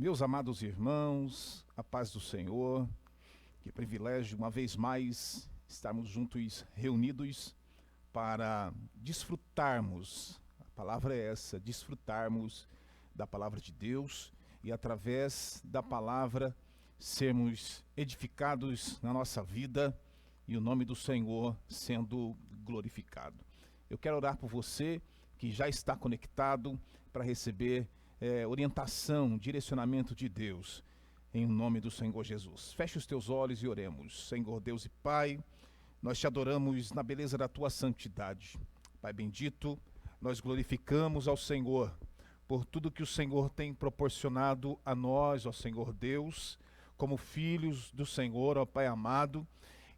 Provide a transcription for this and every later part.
Meus amados irmãos, a paz do Senhor, que privilégio uma vez mais estarmos juntos reunidos para desfrutarmos, a palavra é essa, desfrutarmos da palavra de Deus e através da palavra sermos edificados na nossa vida e o nome do Senhor sendo glorificado. Eu quero orar por você que já está conectado para receber orientação, direcionamento de Deus, em nome do Senhor Jesus. Feche os teus olhos e oremos. Senhor Deus e Pai, nós te adoramos na beleza da tua santidade. Pai bendito, nós glorificamos ao Senhor por tudo que o Senhor tem proporcionado a nós, ó Senhor Deus, como filhos do Senhor, ó Pai amado,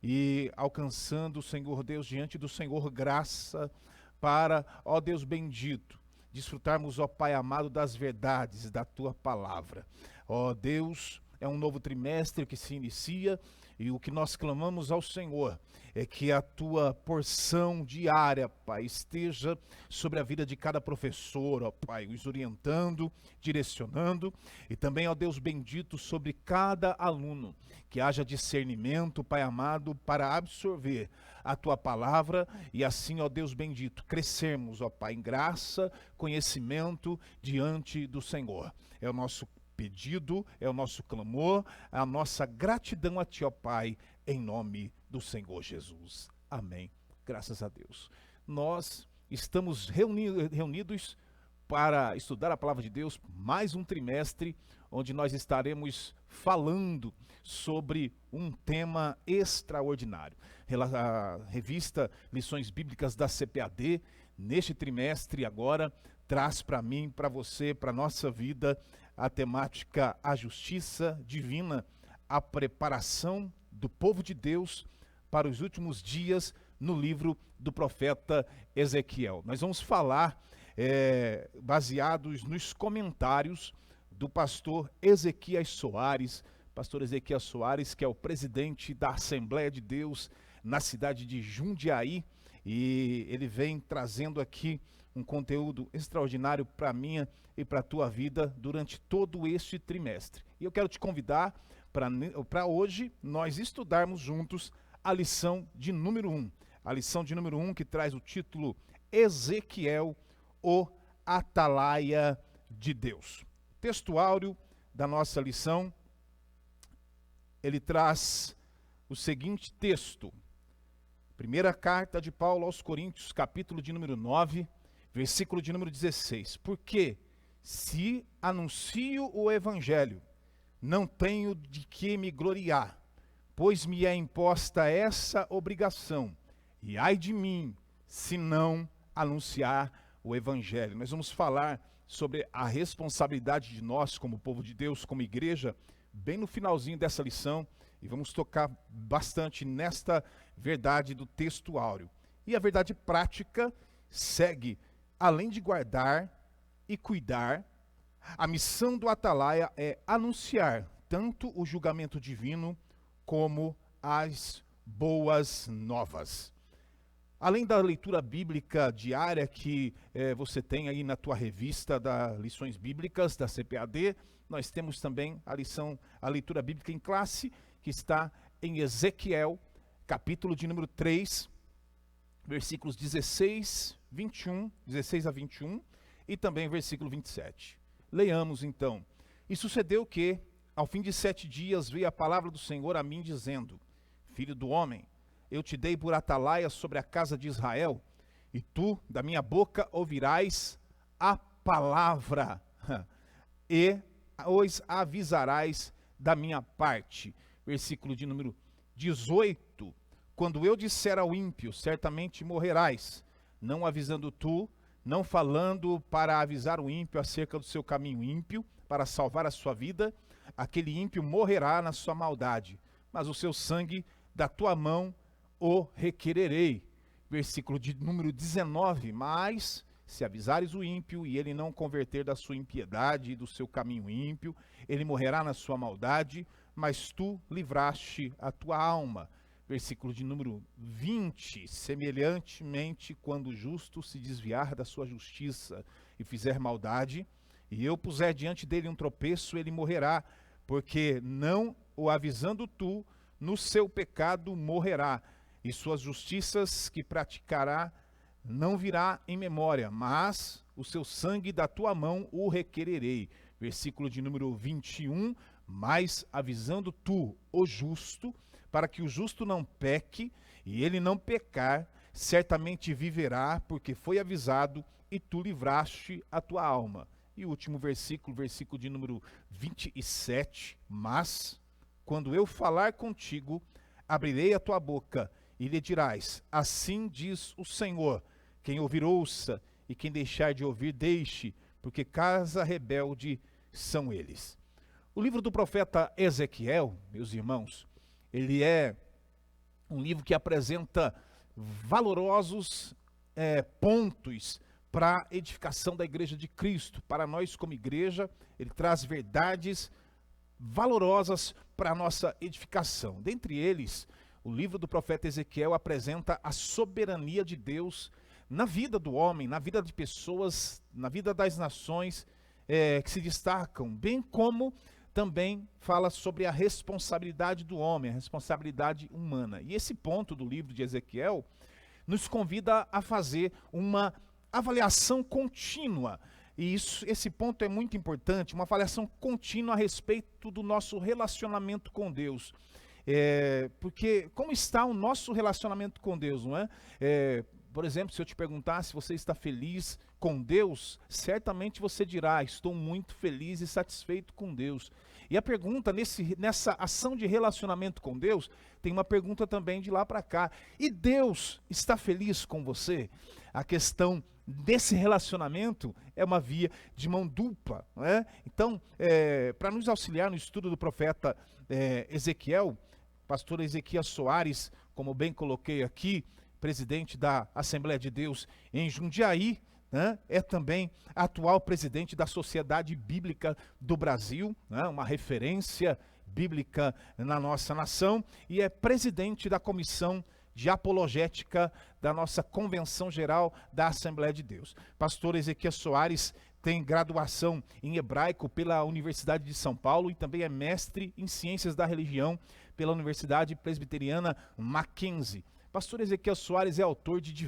e alcançando, Senhor Deus, diante do Senhor graça para, ó Deus bendito, desfrutarmos, ó Pai amado, das verdades da Tua Palavra. Ó Deus, é um novo trimestre que se inicia e o que nós clamamos ao Senhor é que a Tua porção diária, Pai, esteja sobre a vida de cada professor, ó Pai, os orientando, direcionando e também, ó Deus bendito, sobre cada aluno, que haja discernimento, Pai amado, para absorver a Tua Palavra e assim, ó Deus bendito, crescermos, ó Pai, em graça, conhecimento diante do Senhor. É o nosso pedido, é o nosso clamor, a nossa gratidão a Ti, ó Pai, em nome do Senhor Jesus. Amém. Graças a Deus. Nós estamos reunidos para estudar a Palavra de Deus, mais um trimestre, onde nós estaremos falando sobre um tema extraordinário. A revista Lições Bíblicas da CPAD, neste trimestre agora, traz para mim, para você, para a nossa vida, a temática A Justiça Divina, a preparação do povo de Deus para os últimos dias no livro do profeta Ezequiel. Nós vamos falar baseados nos comentários do pastor Ezequias Soares, que é o presidente da Assembleia de Deus na cidade de Jundiaí, e ele vem trazendo aqui um conteúdo extraordinário para a minha e para a tua vida durante todo este trimestre. E eu quero te convidar para hoje nós estudarmos juntos a lição de número 1. A lição de número 1 que traz o título Ezequiel, o Atalaia de Deus. O texto áureo da nossa lição, ele traz o seguinte texto. Primeira carta de Paulo aos Coríntios, capítulo de número 9, versículo de número 16. Porque se anuncio o evangelho, não tenho de que me gloriar, pois me é imposta essa obrigação, e ai de mim, se não anunciar o evangelho. Nós vamos falar sobre a responsabilidade de nós, como povo de Deus, como igreja, bem no finalzinho dessa lição, e vamos tocar bastante nesta verdade do texto áureo. E a verdade prática segue, além de guardar e cuidar, a missão do atalaia é anunciar tanto o julgamento divino como as boas novas. Além da leitura bíblica diária que você tem aí na tua revista da Lições Bíblicas da CPAD, nós temos também a leitura bíblica em classe, que está em Ezequiel, capítulo de número 3, versículos 16 a 21 e também versículo 27. Leiamos então. E sucedeu que, ao fim de 7 dias, veio a palavra do Senhor a mim, dizendo: Filho do homem, eu te dei por atalaia sobre a casa de Israel, e tu, da minha boca, ouvirás a palavra, e os avisarás da minha parte. Versículo de número 18. Quando eu disser ao ímpio, certamente morrerás, não avisando tu, não falando para avisar o ímpio acerca do seu caminho ímpio, para salvar a sua vida, aquele ímpio morrerá na sua maldade, mas o seu sangue da tua mão o requererei. Versículo de número 19. Mas se avisares o ímpio e ele não converter da sua impiedade e do seu caminho ímpio, ele morrerá na sua maldade, mas tu livraste a tua alma. Versículo de número 20. Semelhantemente, quando o justo se desviar da sua justiça e fizer maldade, e eu puser diante dele um tropeço, ele morrerá, porque não o avisando tu, no seu pecado morrerá, e suas justiças que praticará não virá em memória, mas o seu sangue da tua mão o requererei. Versículo de número 21, mas avisando tu, o justo, para que o justo não peque, e ele não pecar, certamente viverá, porque foi avisado, e tu livraste a tua alma. E o último versículo, versículo de número 27, mas quando eu falar contigo, abrirei a tua boca, e lhe dirás, assim diz o Senhor, quem ouvir ouça, e quem deixar de ouvir deixe, porque casa rebelde são eles. O livro do profeta Ezequiel, meus irmãos, ele é um livro que apresenta valorosos pontos para a edificação da igreja de Cristo. Para nós como igreja, ele traz verdades valorosas para a nossa edificação. Dentre eles, o livro do profeta Ezequiel apresenta a soberania de Deus na vida do homem, na vida de pessoas, na vida das nações que se destacam, bem como também fala sobre a responsabilidade do homem, a responsabilidade humana. E esse ponto do livro de Ezequiel nos convida a fazer uma avaliação contínua. E esse ponto é muito importante, uma avaliação contínua a respeito do nosso relacionamento com Deus. Porque como está o nosso relacionamento com Deus, não é? Por exemplo, se eu te perguntar se você está feliz com Deus, certamente você dirá, estou muito feliz e satisfeito com Deus. E a pergunta, nessa ação de relacionamento com Deus, tem uma pergunta também de lá para cá. E Deus está feliz com você? A questão desse relacionamento é uma via de mão dupla, não é? Então, para nos auxiliar no estudo do profeta Ezequiel, pastor Ezequias Soares, como bem coloquei aqui, presidente da Assembleia de Deus em Jundiaí, né, é também atual presidente da Sociedade Bíblica do Brasil, né, uma referência bíblica na nossa nação, e é presidente da Comissão de Apologética da nossa Convenção Geral da Assembleia de Deus. Pastor Ezequias Soares tem graduação em hebraico pela Universidade de São Paulo e também é mestre em Ciências da Religião pela Universidade Presbiteriana Mackenzie. Pastor Ezequias Soares é autor de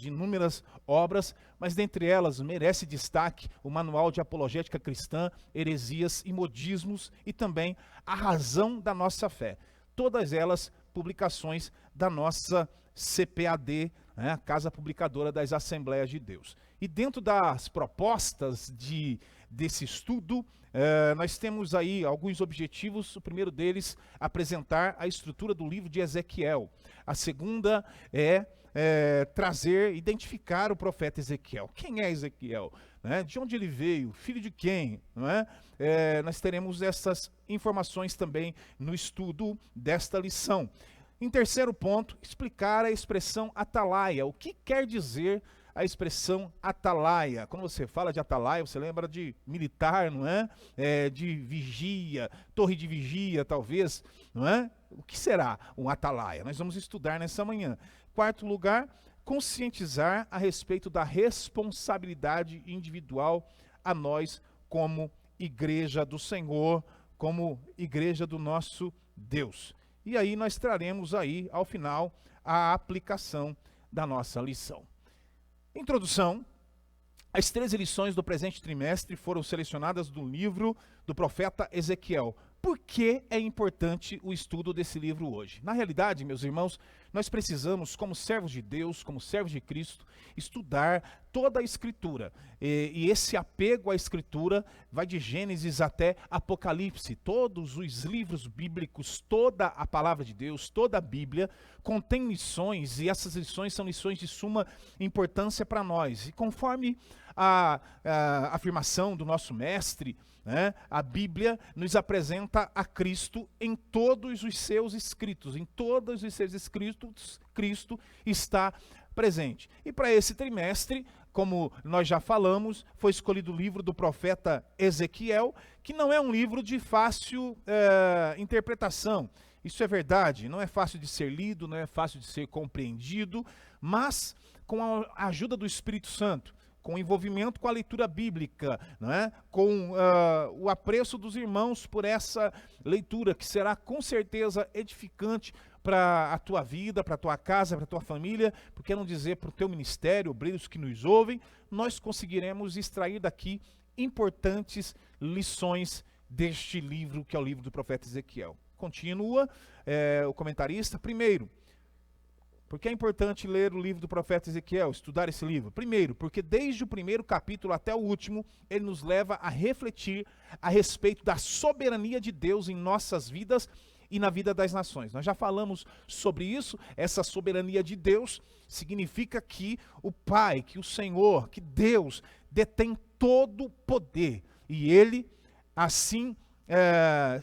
inúmeras obras, mas dentre elas merece destaque o Manual de Apologética Cristã, Heresias e Modismos e também A Razão da Nossa Fé. Todas elas publicações da nossa CPAD, né, a Casa Publicadora das Assembleias de Deus. E dentro das propostas desse estudo, nós temos aí alguns objetivos. O primeiro deles, apresentar a estrutura do livro de Ezequiel. A segunda é identificar o profeta Ezequiel. Quem é Ezequiel? Né? De onde ele veio? Filho de quem? Não é? Nós teremos essas informações também no estudo desta lição. Em terceiro ponto, explicar a expressão atalaia. O que quer dizer a expressão atalaia? Quando você fala de atalaia, você lembra de militar, não é? De vigia, torre de vigia, talvez, não é? O que será um atalaia? Nós vamos estudar nessa manhã. Quarto lugar, conscientizar a respeito da responsabilidade individual a nós como igreja do Senhor, como igreja do nosso Deus. E aí nós traremos aí, ao final, a aplicação da nossa lição. Introdução. As 13 lições do presente trimestre foram selecionadas do livro do profeta Ezequiel. Por que é importante o estudo desse livro hoje? Na realidade, meus irmãos, nós precisamos, como servos de Deus, como servos de Cristo, estudar toda a Escritura. E esse apego à Escritura vai de Gênesis até Apocalipse. Todos os livros bíblicos, toda a palavra de Deus, toda a Bíblia, contém lições, e essas lições são lições de suma importância para nós. E conforme a afirmação do nosso mestre, né, a Bíblia nos apresenta a Cristo em todos os seus escritos. Em todos os seus escritos, Cristo está presente. E para esse trimestre, como nós já falamos, foi escolhido o livro do profeta Ezequiel, que não é um livro de fácil interpretação. Isso é verdade, não é fácil de ser lido, não é fácil de ser compreendido, mas com a ajuda do Espírito Santo, com o envolvimento com a leitura bíblica, não é? Com o apreço dos irmãos por essa leitura, que será com certeza edificante para a tua vida, para a tua casa, para a tua família, por que não dizer para o teu ministério, obreiros que nos ouvem, nós conseguiremos extrair daqui importantes lições deste livro, que é o livro do profeta Ezequiel. Continua o comentarista. Primeiro, por que é importante ler o livro do profeta Ezequiel, estudar esse livro? Primeiro, porque desde o primeiro capítulo até o último, ele nos leva a refletir a respeito da soberania de Deus em nossas vidas e na vida das nações. Nós já falamos sobre isso. Essa soberania de Deus significa que o Pai, que o Senhor, que Deus detém todo o poder. E Ele, assim,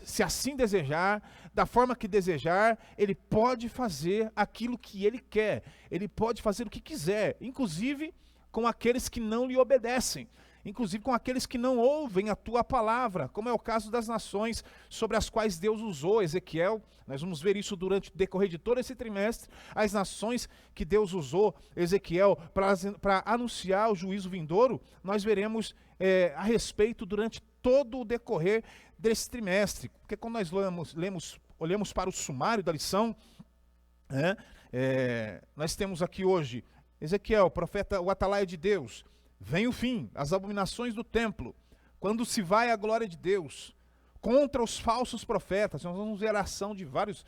se assim desejar, da forma que desejar, Ele pode fazer aquilo que Ele quer. Ele pode fazer o que quiser, inclusive com aqueles que não lhe obedecem, inclusive com aqueles que não ouvem a tua palavra, como é o caso das nações sobre as quais Deus usou Ezequiel. Nós vamos ver isso durante o decorrer de todo esse trimestre, as nações que Deus usou Ezequiel para anunciar o juízo vindouro. Nós veremos a respeito durante todo o decorrer desse trimestre, porque quando nós olhamos para o sumário da lição, nós temos aqui hoje Ezequiel, profeta, o atalaia de Deus. Vem o fim, as abominações do templo, quando se vai a glória de Deus, contra os falsos profetas. Nós vamos ver a ação de vários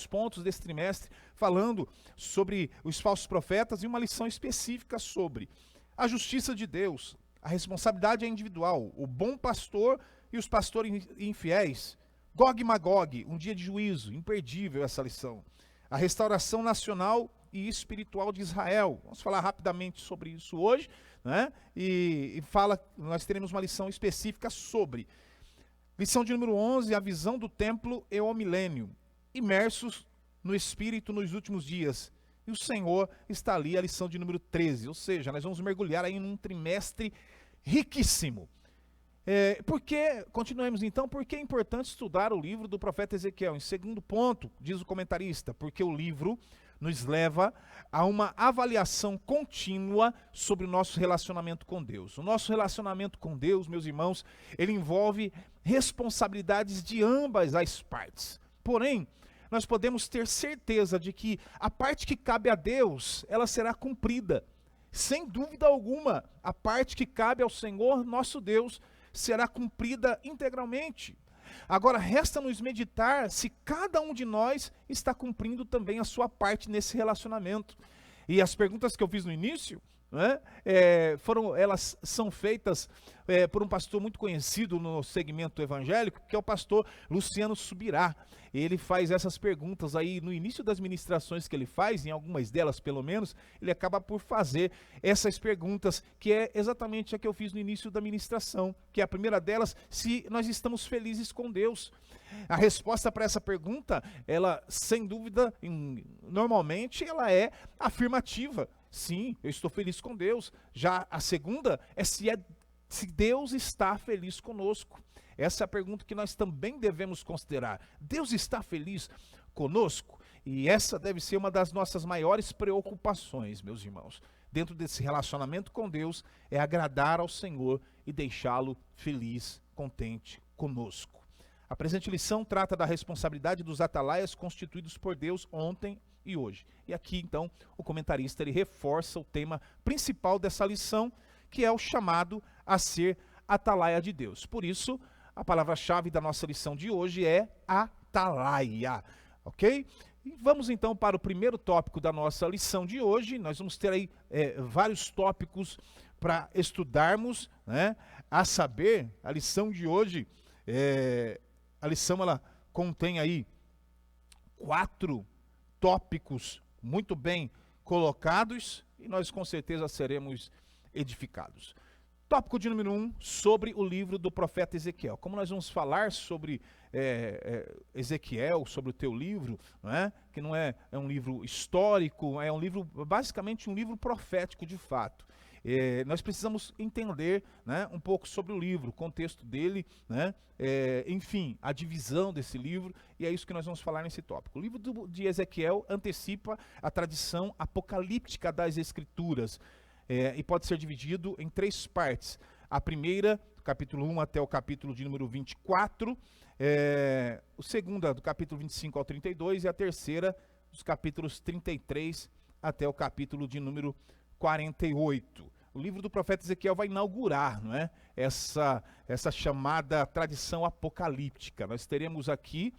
pontos desse trimestre, falando sobre os falsos profetas, e uma lição específica sobre a justiça de Deus. A responsabilidade é individual, o bom pastor e os pastores infiéis. Gog e Magog, um dia de juízo, imperdível essa lição. A restauração nacional e espiritual de Israel. Vamos falar rapidamente sobre isso hoje, né? Nós teremos uma lição específica sobre. Lição de número 11, a visão do templo e o milênio. Imersos no Espírito nos últimos dias. E o Senhor está ali, a lição de número 13. Ou seja, nós vamos mergulhar aí num trimestre riquíssimo. Continuemos então, por que é importante estudar o livro do profeta Ezequiel? Em segundo ponto, diz o comentarista, porque o livro nos leva a uma avaliação contínua sobre o nosso relacionamento com Deus. O nosso relacionamento com Deus, meus irmãos, ele envolve responsabilidades de ambas as partes. Porém, nós podemos ter certeza de que a parte que cabe a Deus, ela será cumprida. Sem dúvida alguma, a parte que cabe ao Senhor, nosso Deus, será cumprida integralmente. Agora, resta-nos meditar se cada um de nós está cumprindo também a sua parte nesse relacionamento. E as perguntas que eu fiz no início, elas são feitas por um pastor muito conhecido no segmento evangélico, que é o pastor Luciano Subirá. Ele faz essas perguntas aí no início das ministrações que ele faz, em algumas delas pelo menos, ele acaba por fazer essas perguntas, que é exatamente a que eu fiz no início da ministração, que é a primeira delas, se nós estamos felizes com Deus. A resposta para essa pergunta, ela, sem dúvida, normalmente ela é afirmativa. Sim, eu estou feliz com Deus. Já a segunda é se Deus está feliz conosco. Essa é a pergunta que nós também devemos considerar. Deus está feliz conosco? E essa deve ser uma das nossas maiores preocupações, meus irmãos. Dentro desse relacionamento com Deus, é agradar ao Senhor e deixá-lo feliz, contente conosco. A presente lição trata da responsabilidade dos atalaias constituídos por Deus ontem e hoje. E aqui, então, o comentarista ele reforça o tema principal dessa lição, que é o chamado a ser atalaia de Deus. Por isso, a palavra-chave da nossa lição de hoje é atalaia, ok? E vamos então para o primeiro tópico da nossa lição de hoje. Nós vamos ter aí vários tópicos para estudarmos, né? A saber, a lição de hoje, a lição ela contém aí 4 tópicos muito bem colocados e nós com certeza seremos edificados. Tópico de número 1, sobre o livro do profeta Ezequiel. Como nós vamos falar sobre Ezequiel, sobre o teu livro, não é? Que não é um livro histórico, é um livro, basicamente um livro profético de fato. Nós precisamos entender, né, um pouco sobre o livro, o contexto dele, né, enfim, a divisão desse livro, e é isso que nós vamos falar nesse tópico. O livro de Ezequiel antecipa a tradição apocalíptica das Escrituras. e pode ser dividido em 3 partes. A primeira, do capítulo 1 até o capítulo de número 24, a segunda, do capítulo 25 ao 32, e a terceira, dos capítulos 33 até o capítulo de número 48. O livro do profeta Ezequiel vai inaugurar, não é, essa chamada tradição apocalíptica. Nós teremos aqui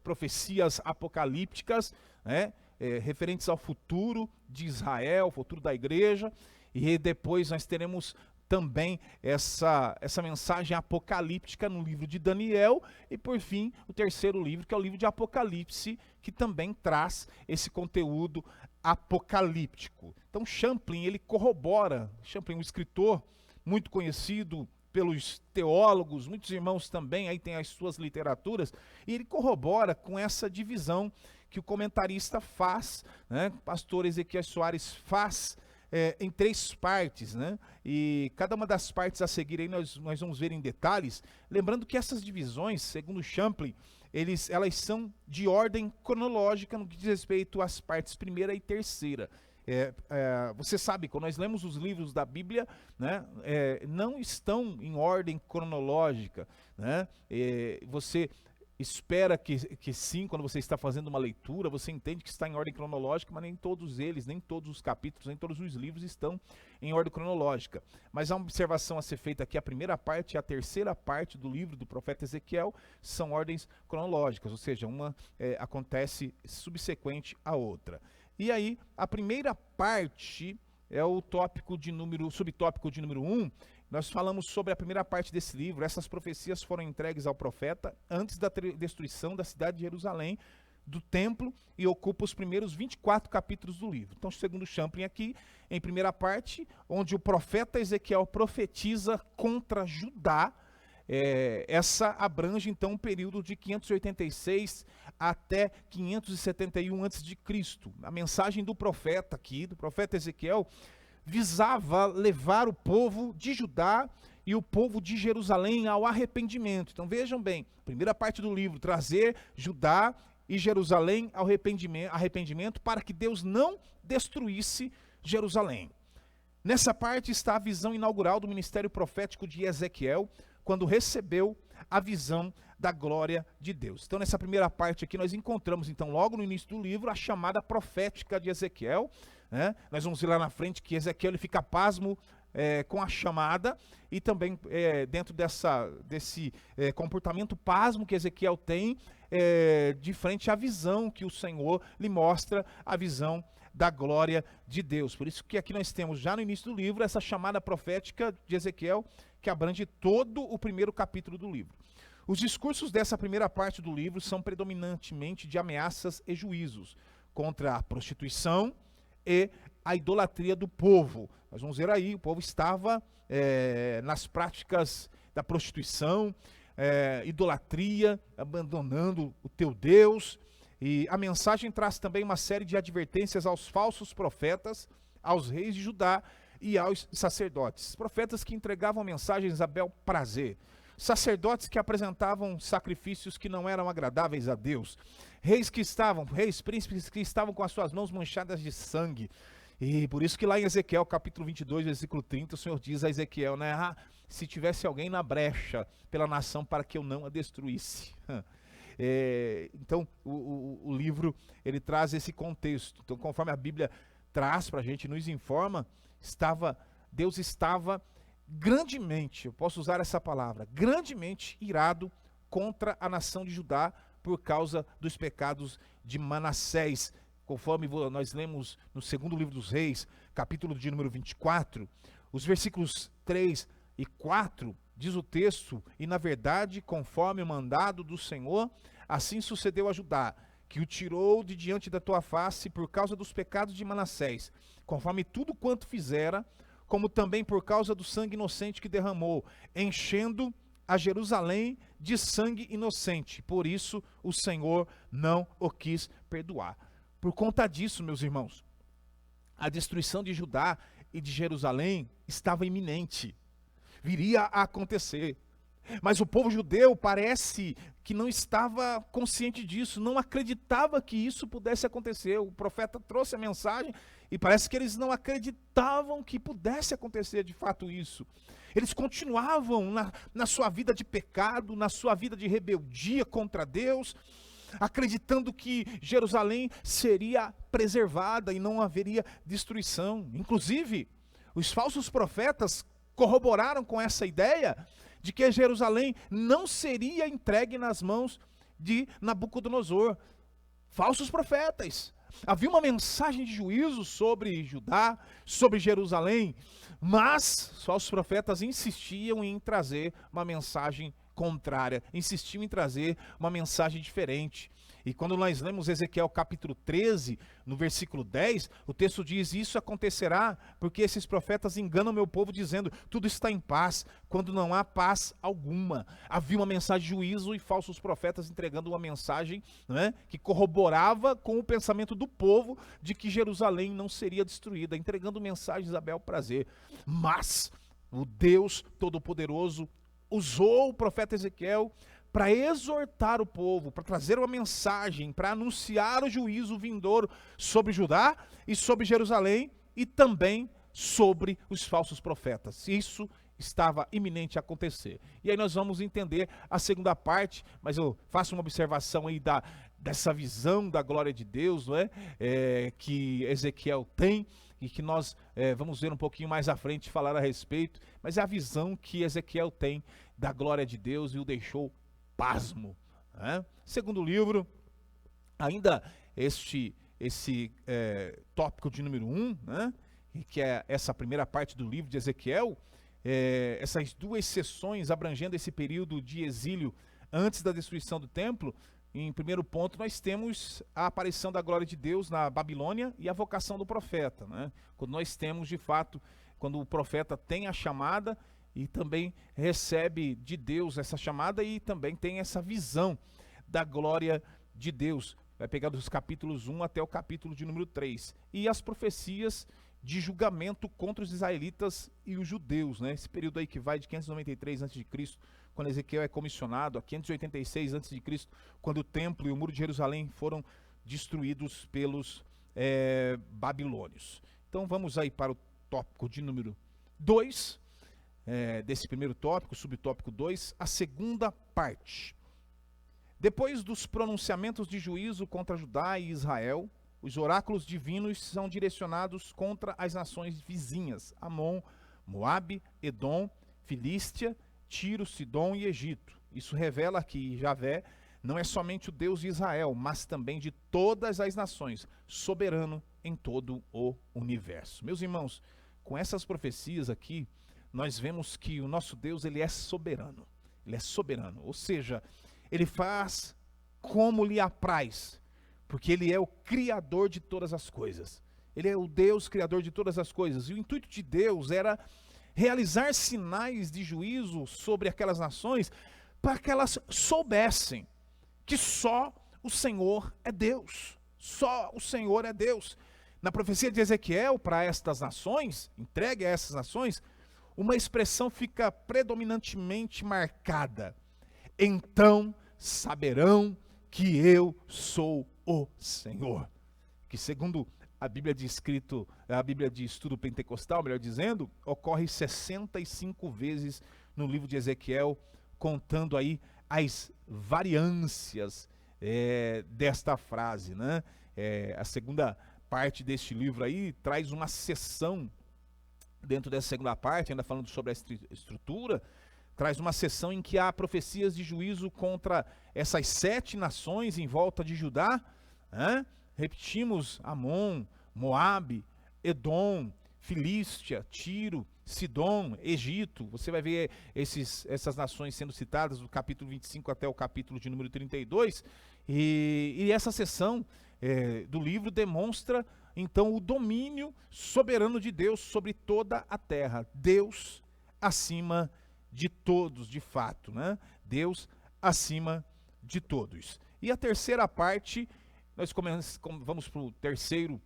profecias apocalípticas, né, referentes ao futuro de Israel, futuro da igreja, e depois nós teremos também essa mensagem apocalíptica no livro de Daniel, e por fim o terceiro livro, que é o livro de Apocalipse, que também traz esse conteúdo apocalíptico. Então Champlin, ele corrobora, Champlin, um escritor muito conhecido pelos teólogos, muitos irmãos também, aí tem as suas literaturas, e ele corrobora com essa divisão que o comentarista faz, né, o pastor Ezequiel Soares faz, em 3 partes, né? E cada uma das partes a seguir aí nós vamos ver em detalhes, lembrando que essas divisões, segundo Champlin, elas são de ordem cronológica no que diz respeito às partes primeira e terceira. Você sabe, quando nós lemos os livros da Bíblia, né, não estão em ordem cronológica, né? Você espera que sim, quando você está fazendo uma leitura, você entende que está em ordem cronológica, mas nem todos eles, nem todos os capítulos, nem todos os livros estão em ordem cronológica. Mas há uma observação a ser feita aqui: a primeira parte e a terceira parte do livro do profeta Ezequiel são ordens cronológicas, ou seja, uma acontece subsequente à outra. E aí, a primeira parte é o subtópico de número 1, nós falamos sobre a primeira parte desse livro. Essas profecias foram entregues ao profeta antes da destruição da cidade de Jerusalém, do templo, e ocupa os primeiros 24 capítulos do livro. Então, segundo Champlin aqui, em primeira parte, onde o profeta Ezequiel profetiza contra Judá, essa abrange então um período de 586 até 571 a.C. A mensagem do profeta aqui, do profeta Ezequiel, visava levar o povo de Judá e o povo de Jerusalém ao arrependimento. Então vejam bem, primeira parte do livro, trazer Judá e Jerusalém ao arrependimento para que Deus não destruísse Jerusalém. Nessa parte está a visão inaugural do ministério profético de Ezequiel, quando recebeu a visão da glória de Deus. Então nessa primeira parte aqui nós encontramos, então, logo no início do livro, a chamada profética de Ezequiel, né? Nós vamos ver lá na frente que Ezequiel ele fica pasmo com a chamada, e também dentro desse comportamento pasmo que Ezequiel tem de frente à visão que o Senhor lhe mostra, a visão da glória de Deus. Por isso que aqui nós temos já no início do livro essa chamada profética de Ezequiel, que abrange todo o primeiro capítulo do livro. Os discursos dessa primeira parte do livro são predominantemente de ameaças e juízos contra a prostituição e a idolatria do povo. Nós vamos ver aí, o povo estava nas práticas da prostituição, idolatria, abandonando o teu Deus. E a mensagem traz também uma série de advertências aos falsos profetas, aos reis de Judá e aos sacerdotes. Profetas que entregavam mensagens a bel prazer. Sacerdotes que apresentavam sacrifícios que não eram agradáveis a Deus. Reis, príncipes que estavam com as suas mãos manchadas de sangue. E por isso que lá em Ezequiel, capítulo 22, versículo 30, o Senhor diz a Ezequiel, né? Se tivesse alguém na brecha pela nação para que eu não a destruísse. Então, o livro, ele traz esse contexto. Então, conforme a Bíblia traz para a gente, nos informa, Deus estava grandemente, eu posso usar essa palavra, grandemente irado contra a nação de Judá por causa dos pecados de Manassés. Conforme nós lemos no segundo livro dos Reis, capítulo de número 24, os versículos 3 e 4, diz o texto: e na verdade, conforme o mandado do Senhor, assim sucedeu a Judá, que o tirou de diante da tua face por causa dos pecados de Manassés, conforme tudo quanto fizera, como também por causa do sangue inocente que derramou, enchendo a Jerusalém de sangue inocente. Por isso o Senhor não o quis perdoar. Por conta disso, meus irmãos, a destruição de Judá e de Jerusalém estava iminente, viria a acontecer. Mas o povo judeu parece que não estava consciente disso, não acreditava que isso pudesse acontecer. O profeta trouxe a mensagem E parece que eles não acreditavam que pudesse acontecer de fato isso. Eles continuavam na sua vida de pecado, na sua vida de rebeldia contra Deus, acreditando que Jerusalém seria preservada e não haveria destruição. Inclusive, os falsos profetas corroboraram com essa ideia de que Jerusalém não seria entregue nas mãos de Nabucodonosor. Falsos profetas. Havia uma mensagem de juízo sobre Judá, sobre Jerusalém, mas os falsos profetas insistiam em trazer uma mensagem contrária, insistiam em trazer uma mensagem diferente. E quando nós lemos Ezequiel capítulo 13, no versículo 10, o texto diz: isso acontecerá porque esses profetas enganam meu povo dizendo, tudo está em paz, quando não há paz alguma. Havia uma mensagem de juízo e falsos profetas entregando uma mensagem, né, que corroborava com o pensamento do povo de que Jerusalém não seria destruída, entregando mensagens a bel prazer. Mas o Deus Todo-Poderoso usou o profeta Ezequiel para exortar o povo, para trazer uma mensagem, para anunciar o juízo vindouro sobre Judá e sobre Jerusalém e também sobre os falsos profetas. Isso estava iminente a acontecer. E aí nós vamos entender a segunda parte, mas eu faço uma observação aí dessa visão da glória de Deus, não é? Que Ezequiel tem e que nós vamos ver um pouquinho mais à frente falar a respeito, mas é a visão que Ezequiel tem da glória de Deus e o deixou pasmo. Segundo livro, ainda esse tópico de número 1, né, que é essa primeira parte do livro de Ezequiel, essas duas sessões abrangendo esse período de exílio antes da destruição do templo. Em primeiro ponto, nós temos a aparição da glória de Deus na Babilônia e a vocação do profeta, né? Quando nós temos, de fato, quando o profeta tem a chamada e também recebe de Deus essa chamada e também tem essa visão da glória de Deus. Vai pegar dos capítulos 1 até o capítulo de número 3. E as profecias de julgamento contra os israelitas e os judeus, né? Esse período aí que vai de 593 a.C., quando Ezequiel é comissionado, a 586 a.C., quando o templo e o muro de Jerusalém foram destruídos pelos babilônios. Então vamos aí para o tópico de número 2, desse primeiro tópico, subtópico 2, a segunda parte. Depois dos pronunciamentos de juízo contra Judá e Israel, os oráculos divinos são direcionados contra as nações vizinhas, Amon, Moabe, Edom, Filístia, Tiro, Sidom e Egito. Isso revela que Javé não é somente o Deus de Israel, mas também de todas as nações, soberano em todo o universo. Meus irmãos, com essas profecias aqui, nós vemos que o nosso Deus, ele é soberano. Ele é soberano, ou seja, ele faz como lhe apraz, porque ele é o criador de todas as coisas. Ele é o Deus criador de todas as coisas. E o intuito de Deus era realizar sinais de juízo sobre aquelas nações para que elas soubessem que só o Senhor é Deus. Só o Senhor é Deus. Na profecia de Ezequiel para estas nações, entregue a essas nações, uma expressão fica predominantemente marcada. Então saberão que eu sou o Senhor. Que segundo a Bíblia de Estudo Pentecostal, melhor dizendo, ocorre 65 vezes no livro de Ezequiel, contando aí as variâncias desta frase, né? A segunda parte deste livro aí traz uma seção, dentro dessa segunda parte, ainda falando sobre a estrutura, traz uma seção em que há profecias de juízo contra essas 7 nações em volta de Judá, né? Repetimos, Amon, Moabe, Edom, Filístia, Tiro, Sidom, Egito. Você vai ver essas nações sendo citadas do capítulo 25 até o capítulo de número 32. E essa seção do livro demonstra, então, o domínio soberano de Deus sobre toda a terra. Deus acima de todos, de fato, né? Deus acima de todos. E a terceira parte, nós vamos para o terceiro,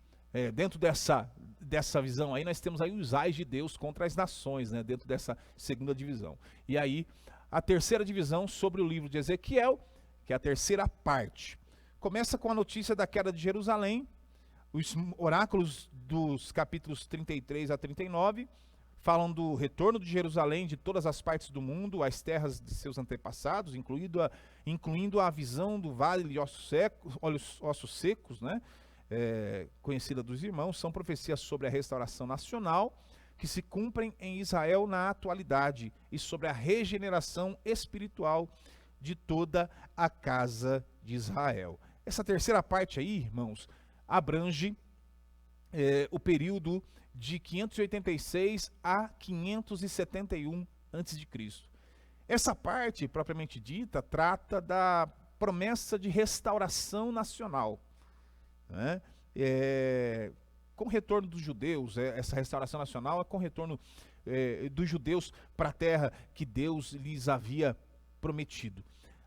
dentro dessa visão aí, nós temos aí os ais de Deus contra as nações, né? Dentro dessa segunda divisão. E aí, a terceira divisão sobre o livro de Ezequiel, que é a terceira parte. Começa com a notícia da queda de Jerusalém, Os oráculos dos capítulos 33 a 39 falam do retorno de Jerusalém de todas as partes do mundo, às terras de seus antepassados, incluindo a visão do vale de ossos secos, né? Conhecida dos irmãos. São profecias sobre a restauração nacional que se cumprem em Israel na atualidade e sobre a regeneração espiritual de toda a casa de Israel. Essa terceira parte aí, irmãos, abrange o período de 586 a 571 a.C. Essa parte, propriamente dita, trata da promessa de restauração nacional, né? Com o retorno dos judeus, essa restauração nacional é com o retorno dos judeus para a terra que Deus lhes havia prometido.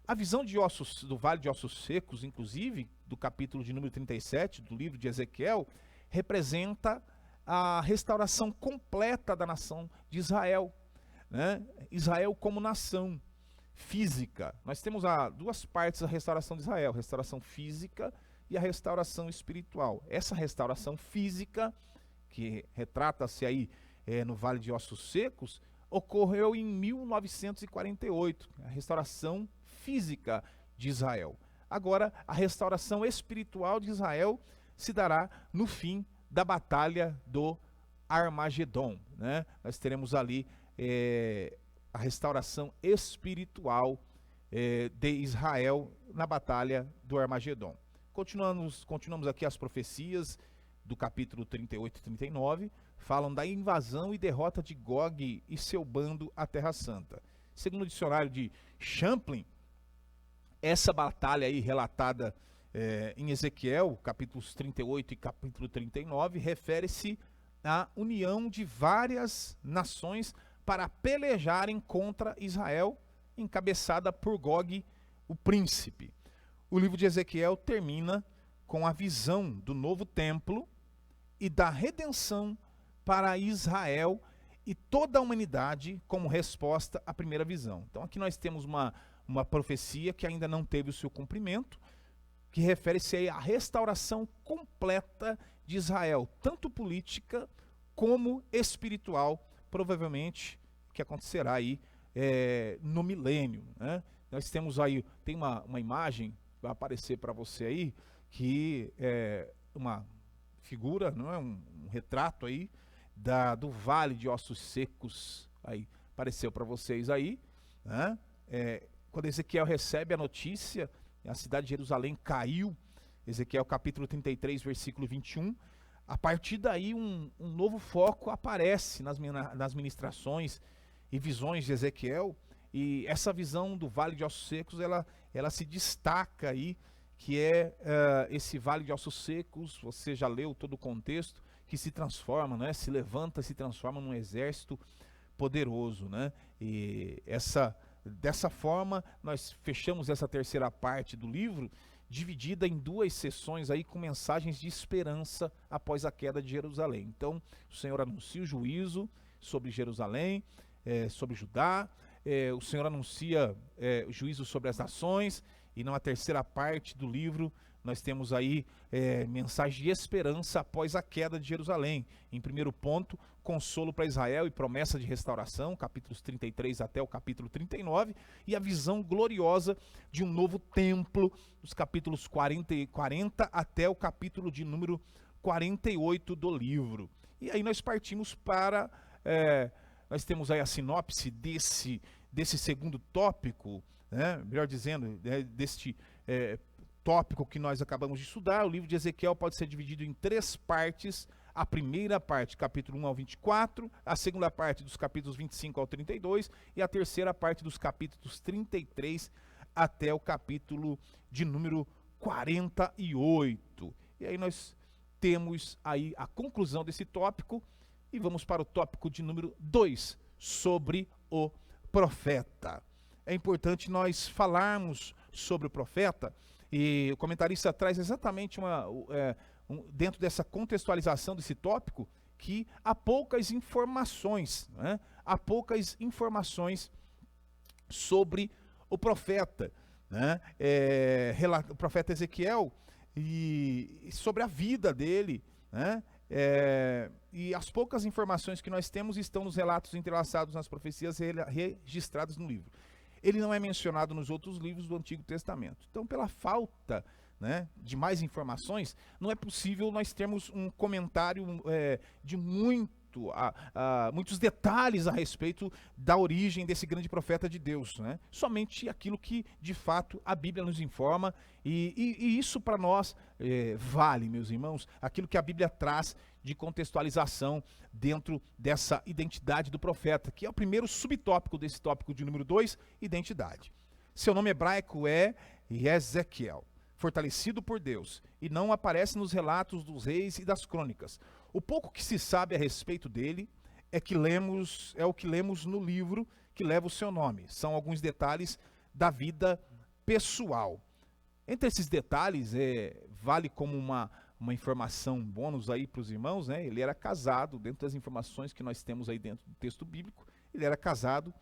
A visão de ossos, do Vale de Ossos Secos, inclusive, do capítulo de número 37 do livro de Ezequiel, representa a restauração completa da nação de Israel, né? Israel como nação física. Nós temos duas partes da restauração de Israel, a restauração física e a restauração espiritual. Essa restauração física, que retrata-se aí no Vale de Ossos Secos, ocorreu em 1948, a restauração física de Israel. Agora, a restauração espiritual de Israel se dará no fim da batalha do Armagedon, né? Nós teremos ali a restauração espiritual de Israel na batalha do Armagedon. Continuamos aqui as profecias do capítulo 38 e 39, falam da invasão e derrota de Gog e seu bando à Terra Santa. Segundo o dicionário de Champlin, essa batalha aí relatada em Ezequiel, capítulos 38 e capítulo 39, refere-se à união de várias nações para pelejarem contra Israel, encabeçada por Gog, o príncipe. O livro de Ezequiel termina com a visão do novo templo e da redenção para Israel e toda a humanidade como resposta à primeira visão. Então aqui nós temos uma profecia que ainda não teve o seu cumprimento, que refere-se à restauração completa de Israel, tanto política como espiritual, provavelmente que acontecerá aí no milênio, né? Nós temos aí, tem uma imagem, vai aparecer para você aí, que é uma figura, não é? Um retrato aí do Vale de Ossos Secos, aí apareceu para vocês aí, né? Quando Ezequiel recebe a notícia, a cidade de Jerusalém caiu, Ezequiel capítulo 33, versículo 21, a partir daí um novo foco aparece nas ministrações e visões de Ezequiel, e essa visão do Vale de Ossos Secos, ela se destaca aí, que esse Vale de Ossos Secos, você já leu todo o contexto, que se transforma, né? Se levanta, se transforma num exército poderoso, né? E dessa forma, nós fechamos essa terceira parte do livro, dividida em duas sessões aí com mensagens de esperança após a queda de Jerusalém. Então, o Senhor anuncia o juízo sobre Jerusalém, sobre Judá, o Senhor anuncia o juízo sobre as nações, e na terceira parte do livro nós temos aí mensagem de esperança após a queda de Jerusalém. Em primeiro ponto, consolo para Israel e promessa de restauração, capítulos 33 até o capítulo 39, e a visão gloriosa de um novo templo, dos capítulos 40 até o capítulo de número 48 do livro. E aí nós partimos para, nós temos aí a sinopse desse segundo tópico, né? Melhor dizendo, deste tópico que nós acabamos de estudar. O livro de Ezequiel pode ser dividido em três partes. A primeira parte, capítulo 1 ao 24, a segunda parte dos capítulos 25 ao 32 e a terceira parte dos capítulos 33 até o capítulo de número 48. E aí nós temos aí a conclusão desse tópico e vamos para o tópico de número 2, sobre o profeta. É importante nós falarmos sobre o profeta, e o comentarista traz exatamente dentro dessa contextualização desse tópico, que há poucas informações, né? Há poucas informações sobre o profeta, né? O profeta Ezequiel, e sobre a vida dele, né? E as poucas informações que nós temos estão nos relatos entrelaçados nas profecias registradas no livro. Ele não é mencionado nos outros livros do Antigo Testamento. Então, pela falta, né, de mais informações, não é possível nós termos um comentário de muitos detalhes a respeito da origem desse grande profeta de Deus, né? Somente aquilo que de fato a Bíblia nos informa, e isso para nós vale, meus irmãos, aquilo que a Bíblia traz de contextualização dentro dessa identidade do profeta, que é o primeiro subtópico desse tópico de número 2, identidade. Seu nome hebraico é Ezequiel, fortalecido por Deus, e não aparece nos relatos dos reis e das crônicas. O pouco que se sabe a respeito dele é o que lemos no livro que leva o seu nome. São alguns detalhes da vida pessoal. Entre esses detalhes, vale como uma informação bônus aí para os irmãos, né? Ele era casado, dentro das informações que nós temos aí dentro do texto bíblico, ele era casado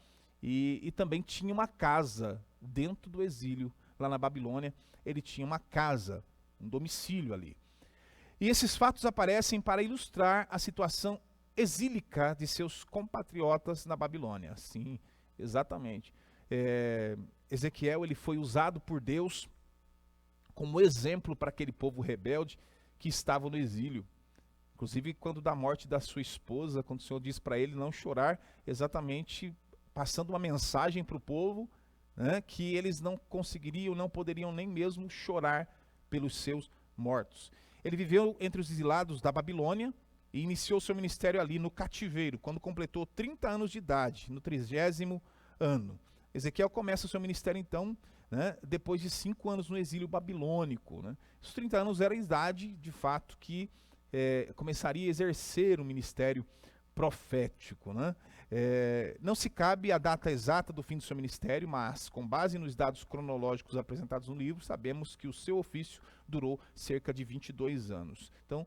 e também tinha uma casa dentro do exílio, lá na Babilônia. Ele tinha uma casa, um domicílio ali. E esses fatos aparecem para ilustrar a situação exílica de seus compatriotas na Babilônia. Sim, exatamente. Ezequiel, ele foi usado por Deus como exemplo para aquele povo rebelde que estava no exílio. Inclusive, quando da morte da sua esposa, quando o Senhor diz para ele não chorar, exatamente passando uma mensagem para o povo, né, que eles não conseguiriam, não poderiam nem mesmo chorar pelos seus mortos. Ele viveu entre os exilados da Babilônia e iniciou seu ministério ali no cativeiro, quando completou 30 anos de idade, no 30º ano. Ezequiel começa o seu ministério, então, né, depois de 5 anos no exílio babilônico, né. Os 30 anos era a idade, de fato, que começaria a exercer o ministério profético, né. Não se cabe a data exata do fim do seu ministério, mas, com base nos dados cronológicos apresentados no livro, sabemos que o seu ofício durou cerca de 22 anos. Então,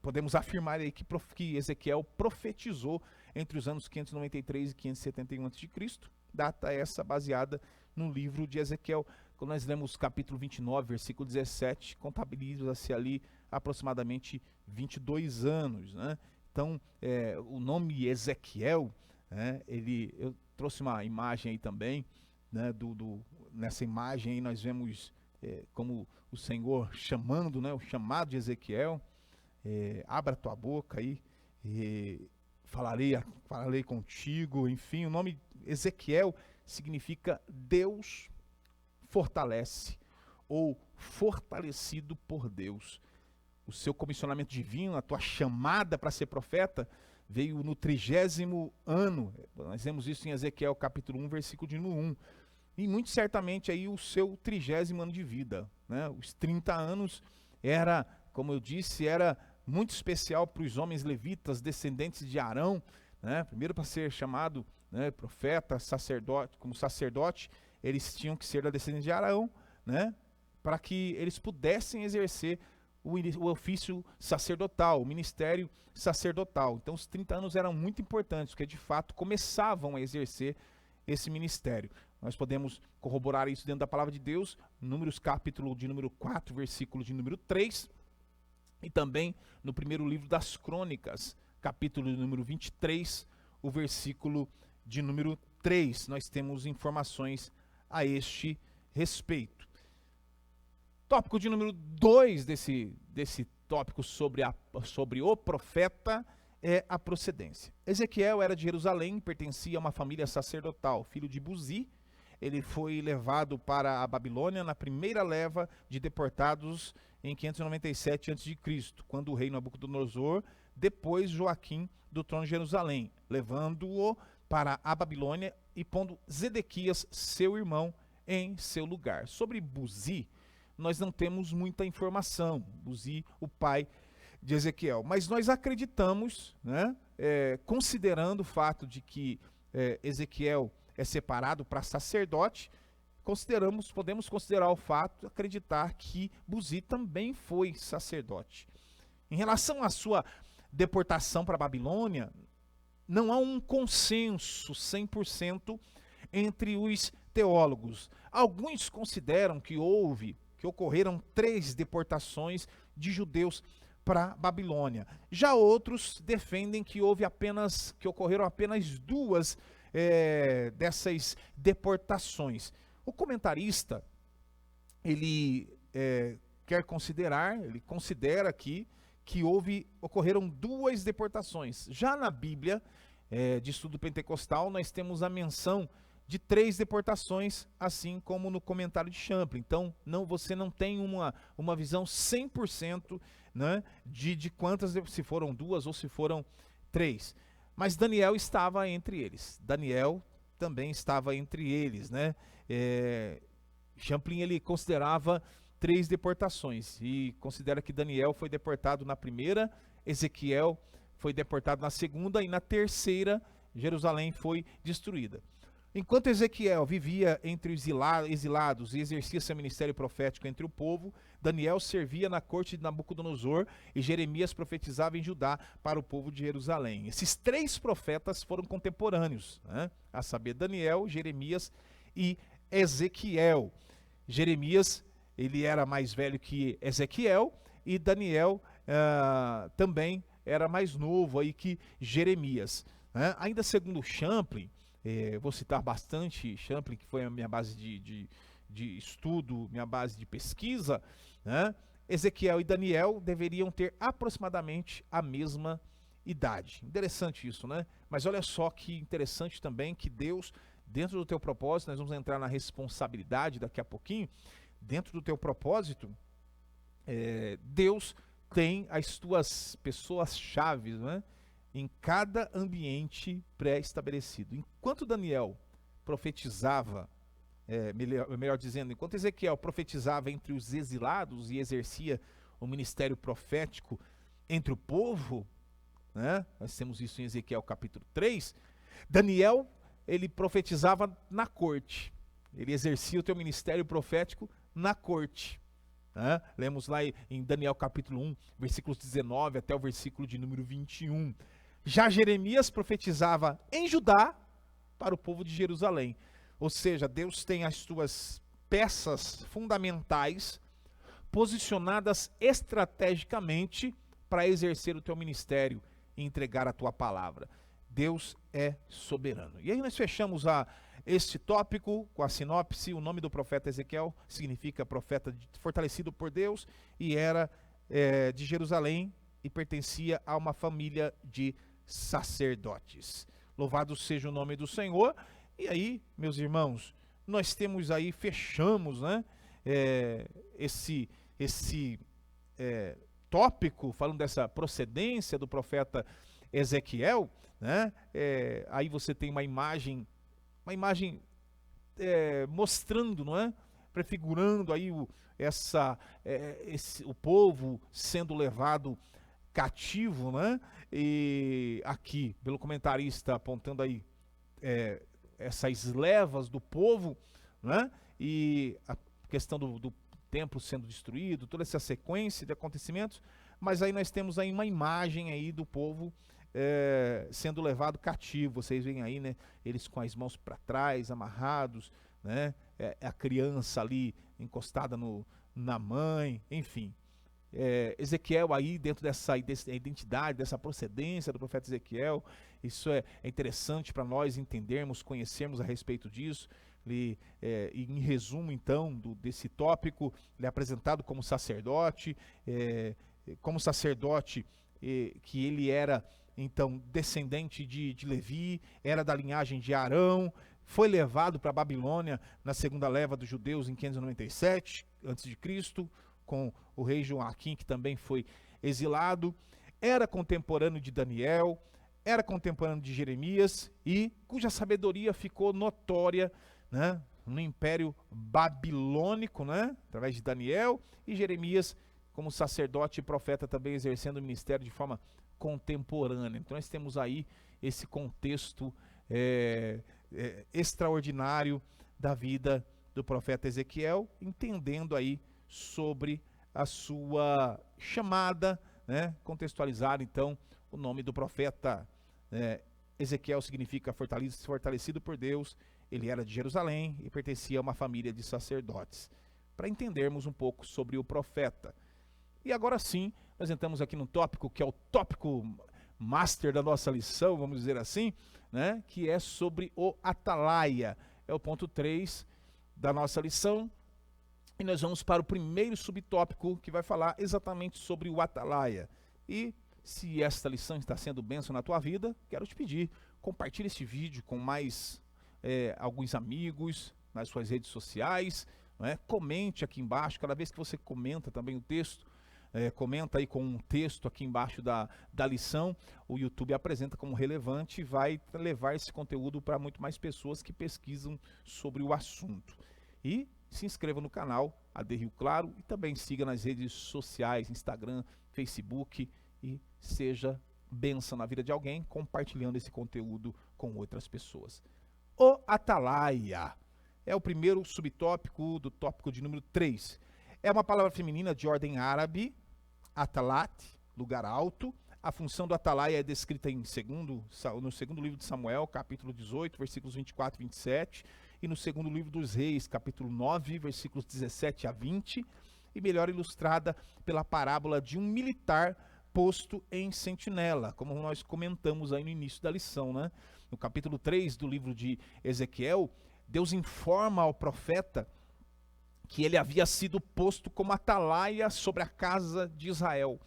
podemos afirmar aí que Ezequiel profetizou entre os anos 593 e 571 a.C., data essa baseada no livro de Ezequiel. Quando nós lemos capítulo 29, versículo 17, contabiliza-se ali aproximadamente 22 anos, né? Então, o nome Ezequiel, né, eu trouxe uma imagem aí também, né, nessa imagem aí nós vemos como o Senhor chamando, né, o chamado de Ezequiel, abra tua boca aí, falarei contigo, enfim, o nome Ezequiel significa Deus fortalece, ou fortalecido por Deus. O seu comissionamento divino, a tua chamada para ser profeta, veio no 30º ano. Nós vemos isso em Ezequiel capítulo 1, versículo de número 1. E muito certamente aí o seu 30º ano de vida, né? Os 30 anos era, como eu disse, era muito especial para os homens levitas, descendentes de Arão, né? Primeiro, para ser chamado, né, profeta, sacerdote, como sacerdote, eles tinham que ser da descendência de Arão, né? Para que eles pudessem exercer o ofício sacerdotal, o ministério sacerdotal. Então os 30 anos eram muito importantes, porque de fato começavam a exercer esse ministério. Nós podemos corroborar isso dentro da palavra de Deus, Números capítulo de número 4, versículo de número 3, e também no primeiro livro das Crônicas, capítulo de número 23, o versículo de número 3. Nós temos informações a este respeito. Tópico de número 2 desse tópico sobre o profeta é a procedência. Ezequiel era de Jerusalém, pertencia a uma família sacerdotal, filho de Buzi. Ele foi levado para a Babilônia na primeira leva de deportados em 597 a.C., quando o rei Nabucodonosor depôs Joaquim do trono de Jerusalém, levando-o para a Babilônia e pondo Zedequias, seu irmão, em seu lugar. Sobre Buzi, nós não temos muita informação, Buzi, o pai de Ezequiel, mas nós acreditamos, né, considerando o fato de que Ezequiel é separado para sacerdote, podemos considerar o fato, acreditar que Buzi também foi sacerdote. Em relação à sua deportação para a Babilônia, não há um consenso 100% entre os teólogos. Alguns consideram que houve que ocorreram 3 deportações de judeus para Babilônia. Já outros defendem que ocorreram apenas 2 dessas deportações. O comentarista, ele considera aqui que ocorreram 2 deportações. Já na Bíblia, de estudo pentecostal, nós temos a menção de 3 deportações, assim como no comentário de Champlin. Então, você não tem uma visão 100%, né, de quantas, se foram 2 ou se foram 3. Mas Daniel estava entre eles. Daniel também estava entre eles, né? Champlin, ele considerava 3 deportações e considera que Daniel foi deportado na primeira, Ezequiel foi deportado na segunda e na terceira Jerusalém foi destruída. Enquanto Ezequiel vivia entre os exilados e exercia seu ministério profético entre o povo, Daniel servia na corte de Nabucodonosor e Jeremias profetizava em Judá para o povo de Jerusalém. Esses 3 profetas foram contemporâneos, né? A saber, Daniel, Jeremias e Ezequiel. Jeremias, ele era mais velho que Ezequiel, e Daniel também era mais novo aí que Jeremias, né? Ainda segundo Champlin, vou citar bastante Champlin, que foi a minha base de estudo, minha base de pesquisa, né? Ezequiel e Daniel deveriam ter aproximadamente a mesma idade. Interessante isso, né? Mas olha só que interessante também que Deus, dentro do teu propósito, nós vamos entrar na responsabilidade daqui a pouquinho, dentro do teu propósito, Deus tem as tuas pessoas-chave, né, em cada ambiente pré-estabelecido. Enquanto Daniel profetizava, melhor dizendo, enquanto Ezequiel profetizava entre os exilados e exercia o ministério profético entre o povo, né, nós temos isso em Ezequiel capítulo 3, Daniel, ele profetizava na corte, ele exercia o teu ministério profético na corte. Lemos lá em Daniel capítulo 1, versículos 19 até o versículo de número 21. Já Jeremias profetizava em Judá para o povo de Jerusalém. Ou seja, Deus tem as suas peças fundamentais posicionadas estrategicamente para exercer o teu ministério e entregar a tua palavra. Deus é soberano. E aí nós fechamos este tópico com a sinopse. O nome do profeta Ezequiel significa profeta fortalecido por Deus, e era de Jerusalém e pertencia a uma família de sacerdotes. Louvado seja o nome do Senhor. E aí, meus irmãos, nós temos aí, fechamos, né, esse tópico, falando dessa procedência do profeta Ezequiel, né? Aí você tem uma imagem mostrando, não é? Prefigurando aí o povo sendo levado cativo, né? E aqui, pelo comentarista, apontando aí essas levas do povo, né? E a questão do templo sendo destruído, toda essa sequência de acontecimentos, mas aí nós temos aí uma imagem aí do povo sendo levado cativo. Vocês veem aí, né, eles com as mãos para trás, amarrados, né, a criança ali encostada na mãe, enfim. Ezequiel aí, dentro dessa identidade, dessa procedência do profeta Ezequiel, isso é interessante para nós entendermos, conhecermos a respeito disso. E em resumo, então, desse tópico, ele é apresentado como sacerdote, que ele era, então, descendente de Levi, era da linhagem de Arão, foi levado para a Babilônia na segunda leva dos judeus em 597 a.C., com o rei Joaquim, que também foi exilado, era contemporâneo de Daniel, era contemporâneo de Jeremias, e cuja sabedoria ficou notória, né, no Império Babilônico, né, através de Daniel, e Jeremias como sacerdote e profeta também exercendo o ministério de forma contemporânea. Então nós temos aí esse contexto extraordinário da vida do profeta Ezequiel, entendendo aí sobre a sua chamada, né, contextualizar então o nome do profeta. Ezequiel significa fortalecido por Deus. Ele era de Jerusalém e pertencia a uma família de sacerdotes. para entendermos um pouco sobre o profeta. E agora sim, nós entramos aqui num tópico que é o tópico master da nossa lição, vamos dizer assim, né? Que é sobre o atalaia. É o ponto 3 da nossa lição. E nós vamos para o primeiro subtópico, que vai falar exatamente sobre o atalaia. E se esta lição está sendo bênção na tua vida, quero te pedir, compartilhe este vídeo com mais alguns amigos nas suas redes sociais, né? Comente aqui embaixo, cada vez que você comenta também o texto, comenta aí com um texto aqui embaixo da lição, o YouTube apresenta como relevante e vai levar esse conteúdo para muito mais pessoas que pesquisam sobre o assunto. E se inscreva no canal AD Rio Claro e também siga nas redes sociais, Instagram, Facebook, e seja bênção na vida de alguém compartilhando esse conteúdo com outras pessoas. O atalaia é o primeiro subtópico do tópico de número 3. É uma palavra feminina de ordem árabe, atalat, lugar alto. A função do atalaia é descrita no segundo livro de Samuel, capítulo 18, versículos 24 e 27, e no segundo livro dos Reis, capítulo 9, versículos 17 a 20, e melhor ilustrada pela parábola de um militar posto em sentinela, como nós comentamos aí no início da lição, né? No capítulo 3 do livro de Ezequiel, Deus informa ao profeta que ele havia sido posto como atalaia sobre a casa de Israel.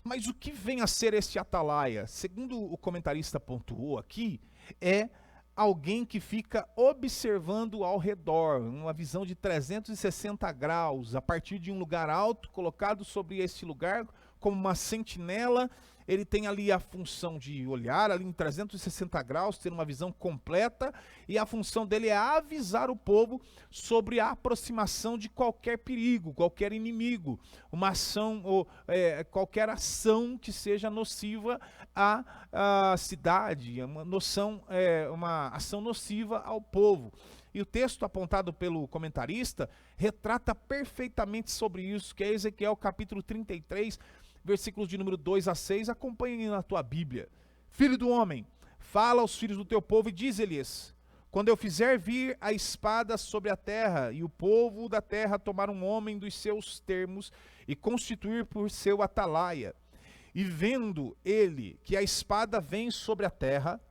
Mas o que vem a ser este atalaia? Segundo o comentarista pontuou aqui, é alguém que fica observando ao redor, uma visão de 360 graus, a partir de um lugar alto, colocado sobre este lugar, como uma sentinela. Ele tem ali a função de olhar ali em 360 graus, ter uma visão completa, e a função dele é avisar o povo sobre a aproximação de qualquer perigo, qualquer inimigo, uma ação ou qualquer ação que seja nociva à cidade, uma ação nociva ao povo. E o texto apontado pelo comentarista retrata perfeitamente sobre isso, que é Ezequiel capítulo 33, versículos de número 2 a 6, acompanhem na tua Bíblia. Filho do homem, fala aos filhos do teu povo e dize-lhes: quando eu fizer vir a espada sobre a terra, e o povo da terra tomar um homem dos seus termos, e constituir por seu atalaia, e vendo ele que a espada vem sobre a terra,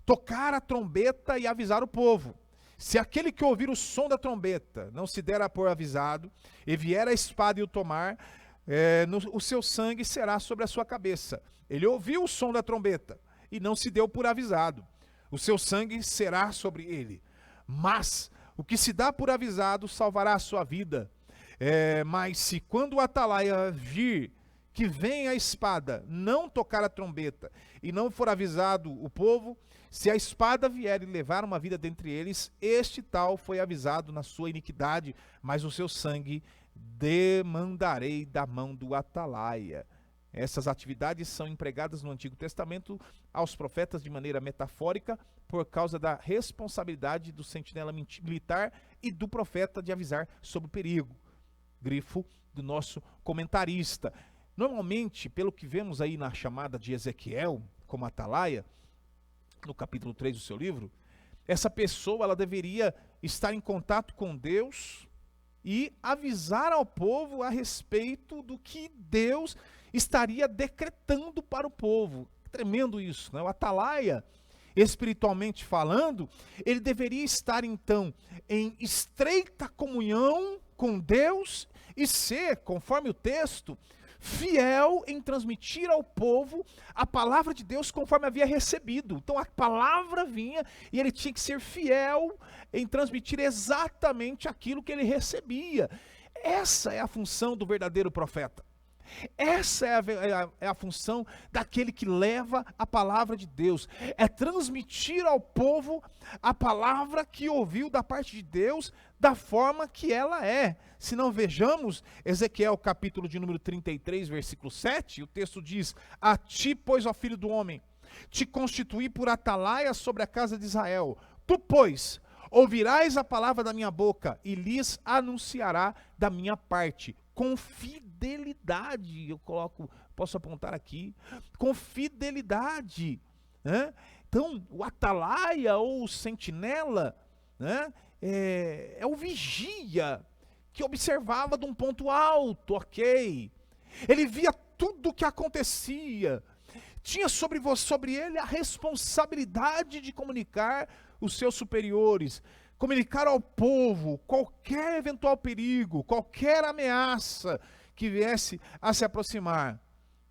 tocar a trombeta e avisar o povo. Se aquele que ouvir o som da trombeta não se der a por avisado, e vier a espada e o tomar, o seu sangue será sobre a sua cabeça. Ele ouviu o som da trombeta e não se deu por avisado, o seu sangue será sobre ele. Mas o que se dá por avisado salvará a sua vida. Mas se quando o atalaia vir que vem a espada, não tocar a trombeta e não for avisado o povo, se a espada vier e levar uma vida dentre eles, este tal foi avisado na sua iniquidade, mas o seu sangue demandarei da mão do atalaia. Essas atividades são empregadas no Antigo Testamento aos profetas de maneira metafórica por causa da responsabilidade do sentinela militar e do profeta de avisar sobre o perigo. Grifo do nosso comentarista. Normalmente, pelo que vemos aí na chamada de Ezequiel como atalaia, no capítulo 3 do seu livro, essa pessoa ela deveria estar em contato com Deus e avisar ao povo a respeito do que Deus estaria decretando para o povo. Tremendo isso, né? O atalaia, espiritualmente falando, ele deveria estar então em estreita comunhão com Deus e ser, conforme o texto, fiel em transmitir ao povo a palavra de Deus conforme havia recebido. Então a palavra vinha e ele tinha que ser fiel em transmitir exatamente aquilo que ele recebia. Essa é a função do verdadeiro profeta. Essa é a função daquele que leva a palavra de Deus. É transmitir ao povo a palavra que ouviu da parte de Deus da forma que ela é. Se não vejamos, Ezequiel capítulo de número 33, versículo 7, o texto diz: a ti, pois, ó filho do homem, te constituí por atalaia sobre a casa de Israel. Tu, pois, ouvirás a palavra da minha boca e lhes anunciará da minha parte, com fidelidade. Posso apontar aqui, com fidelidade, né? Então, o atalaia ou o sentinela, né, é o vigia que observava de um ponto alto, ok? Ele via tudo o que acontecia. Tinha sobre ele a responsabilidade de comunicar os seus superiores, comunicar ao povo qualquer eventual perigo, qualquer ameaça que viesse a se aproximar.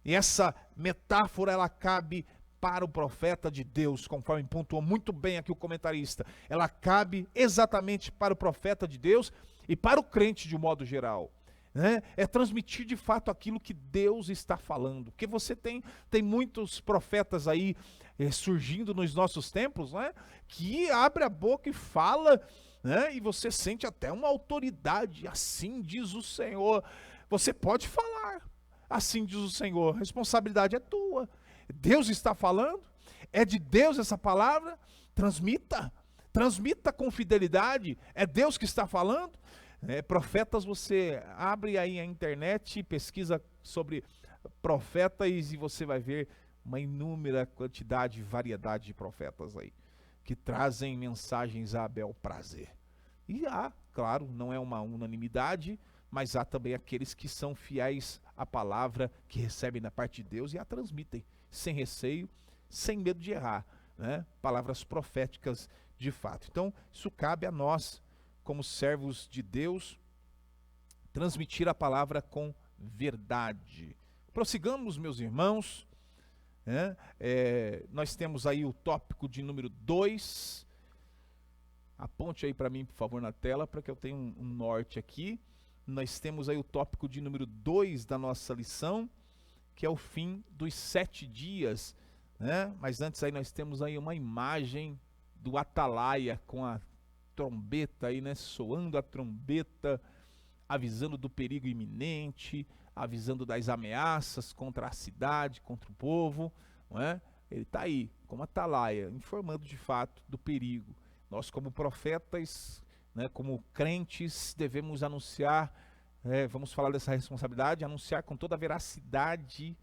E essa metáfora, ela cabe para o profeta de Deus, conforme pontuou muito bem aqui o comentarista. Ela cabe exatamente para o profeta de Deus e para o crente de um modo geral. É transmitir de fato aquilo que Deus está falando, porque você tem muitos profetas aí surgindo nos nossos tempos, que abre a boca e fala, e você sente até uma autoridade. Assim diz o Senhor. Você pode falar, assim diz o Senhor, a responsabilidade é tua. Deus está falando, é de Deus essa palavra, transmita com fidelidade, é Deus que está falando. Profetas, você abre aí a internet e pesquisa sobre profetas e você vai ver uma inúmera quantidade e variedade de profetas aí, que trazem mensagens a bel prazer. E há, claro, não é uma unanimidade, mas há também aqueles que são fiéis à palavra que recebem da parte de Deus e a transmitem, sem receio, sem medo de errar, palavras proféticas de fato. Então, isso cabe a nós, como servos de Deus, transmitir a palavra com verdade. Prossigamos, meus irmãos, nós temos aí o tópico de número 2, aponte aí para mim, por favor, na tela, para que eu tenha um norte aqui. Nós temos aí o tópico de número 2 da nossa lição, que é o fim dos 7 dias, mas antes aí nós temos aí uma imagem do atalaia com a trombeta aí, soando a trombeta, avisando do perigo iminente, avisando das ameaças contra a cidade, contra o povo, Ele está aí, como atalaia, informando de fato do perigo. Nós, como profetas, como crentes, devemos anunciar, vamos falar dessa responsabilidade, anunciar com toda a veracidade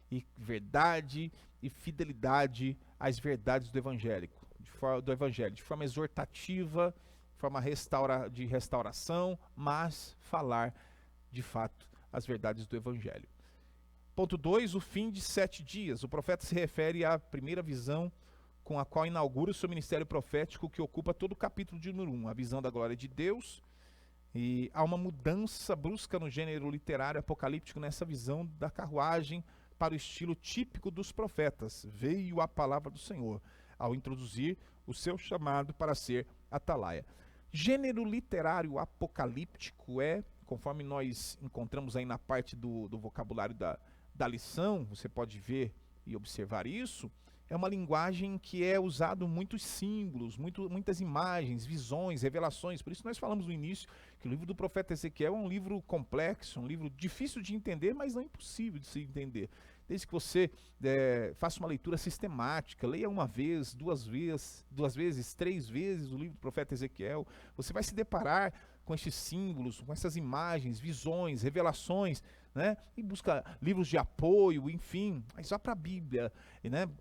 e verdade e fidelidade as verdades do Evangelho, de forma exortativa, de forma de restauração, mas falar de fato as verdades do Evangelho. Ponto 2, o fim de 7 dias. O profeta se refere à primeira visão com a qual inaugura o seu ministério profético, que ocupa todo o capítulo de número 1, a visão da glória de Deus. E há uma mudança brusca no gênero literário apocalíptico nessa visão da carruagem para o estilo típico dos profetas. Veio a palavra do Senhor, ao introduzir o seu chamado para ser atalaia. Gênero literário apocalíptico conforme nós encontramos aí na parte do vocabulário da lição, você pode ver e observar isso, é uma linguagem que é usado muitos símbolos, muitas imagens, visões, revelações. Por isso nós falamos no início que o livro do profeta Ezequiel é um livro complexo, um livro difícil de entender, mas não impossível de se entender. Desde que você faça uma leitura sistemática, leia uma vez, duas vezes, 3 vezes o livro do profeta Ezequiel, você vai se deparar com esses símbolos, com essas imagens, visões, revelações, e busca livros de apoio, enfim, mas vá para a Bíblia,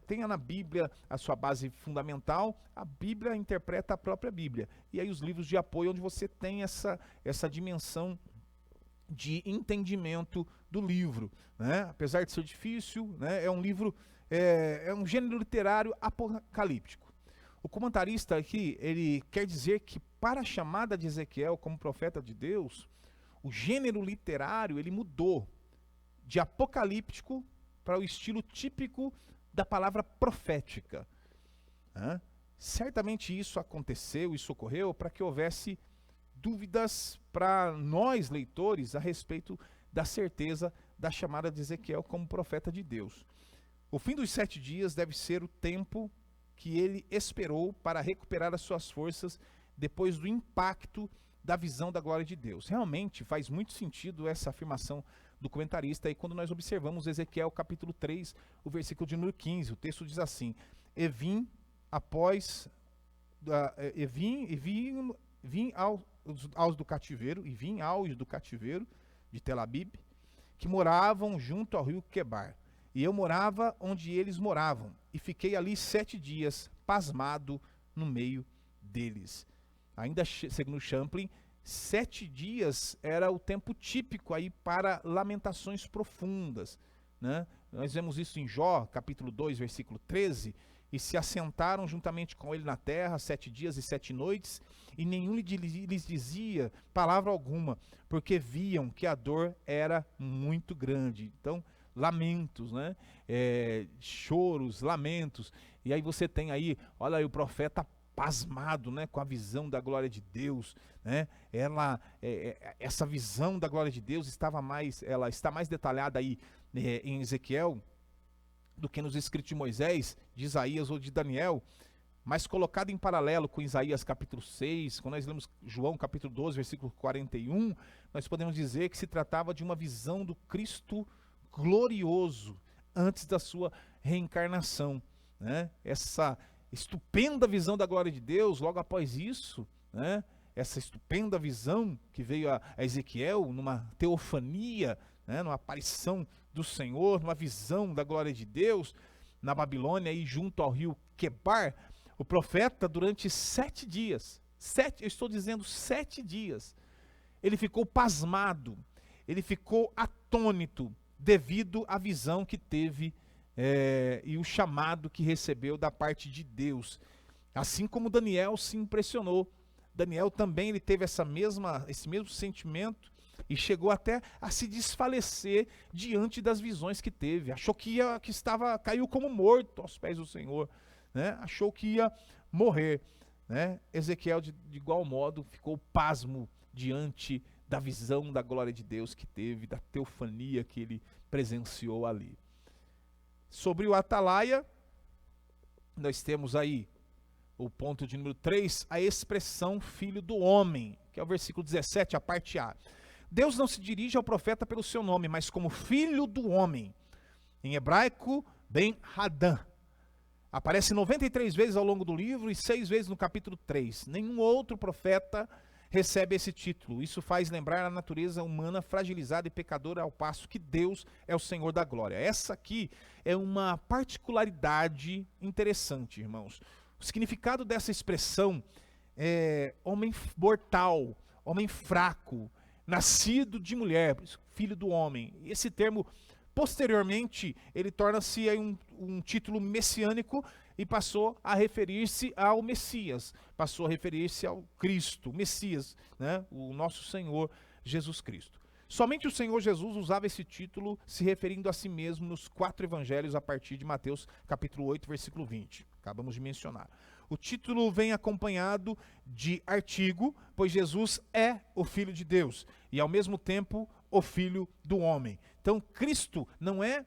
tenha na Bíblia a sua base fundamental, a Bíblia interpreta a própria Bíblia, e aí os livros de apoio onde você tem essa dimensão de entendimento do livro, apesar de ser difícil, é um livro, é um gênero literário apocalíptico. O comentarista aqui, ele quer dizer que para a chamada de Ezequiel como profeta de Deus, o gênero literário ele mudou de apocalíptico para o estilo típico da palavra profética. Certamente isso aconteceu, isso ocorreu para que houvesse dúvidas para nós leitores a respeito da certeza da chamada de Ezequiel como profeta de Deus. O fim dos 7 dias deve ser o tempo que ele esperou para recuperar as suas forças depois do impacto da visão da glória de Deus. Realmente faz muito sentido essa afirmação do comentarista aí quando nós observamos Ezequiel capítulo 3, o versículo de número 15. O texto diz assim: E vim aos do cativeiro de Tel Abib, que moravam junto ao rio Quebar. E eu morava onde eles moravam, e fiquei ali 7 dias, pasmado no meio deles. Ainda segundo Champlin, 7 dias era o tempo típico aí para lamentações profundas, né? Nós vemos isso em Jó, capítulo 2, versículo 13, e se assentaram juntamente com ele na terra 7 dias e 7 noites, e nenhum lhes dizia palavra alguma, porque viam que a dor era muito grande. Então, lamentos, né? Choros, lamentos. E aí você tem aí, olha aí o profeta pasmado, né, com a visão da glória de Deus, né? Essa visão da glória de Deus ela está mais detalhada aí em Ezequiel do que nos escritos de Moisés, de Isaías ou de Daniel, mas colocado em paralelo com Isaías capítulo 6, quando nós lemos João capítulo 12, versículo 41, nós podemos dizer que se tratava de uma visão do Cristo glorioso antes da sua reencarnação, né? Essa estupenda visão da glória de Deus, logo após isso, né? Essa estupenda visão que veio a Ezequiel numa teofania, né? Numa aparição do Senhor, numa visão da glória de Deus na Babilônia e junto ao rio Quebar, o profeta durante 7 dias, eu estou dizendo 7 dias, ele ficou pasmado, ele ficou atônito devido à visão que teve e o chamado que recebeu da parte de Deus. Assim como Daniel se impressionou. Daniel também ele teve esse mesmo sentimento e chegou até a se desfalecer diante das visões que teve. Achou caiu como morto aos pés do Senhor, né? Achou que ia morrer, né? Ezequiel de igual modo ficou pasmo diante da visão da glória de Deus que teve, da teofania que ele presenciou ali. Sobre o Atalaia, nós temos aí o ponto de número 3, a expressão filho do homem, que é o versículo 17, a parte A. Deus não se dirige ao profeta pelo seu nome, mas como filho do homem. Em hebraico, Ben Hadã. Aparece 93 vezes ao longo do livro e 6 vezes no capítulo 3. Nenhum outro profeta recebe esse título. Isso faz lembrar a natureza humana fragilizada e pecadora, ao passo que Deus é o Senhor da glória. Essa aqui é uma particularidade interessante, irmãos. O significado dessa expressão é homem mortal, homem fraco, nascido de mulher, filho do homem. Esse termo, posteriormente, ele torna-se um título messiânico e passou a referir-se ao Messias, passou a referir-se ao Cristo, Messias, né? O nosso Senhor Jesus Cristo. Somente o Senhor Jesus usava esse título se referindo a si mesmo nos 4 evangelhos a partir de Mateus capítulo 8, versículo 20. Acabamos de mencionar. O título vem acompanhado de artigo, pois Jesus é o Filho de Deus e ao mesmo tempo o Filho do homem. Então Cristo não é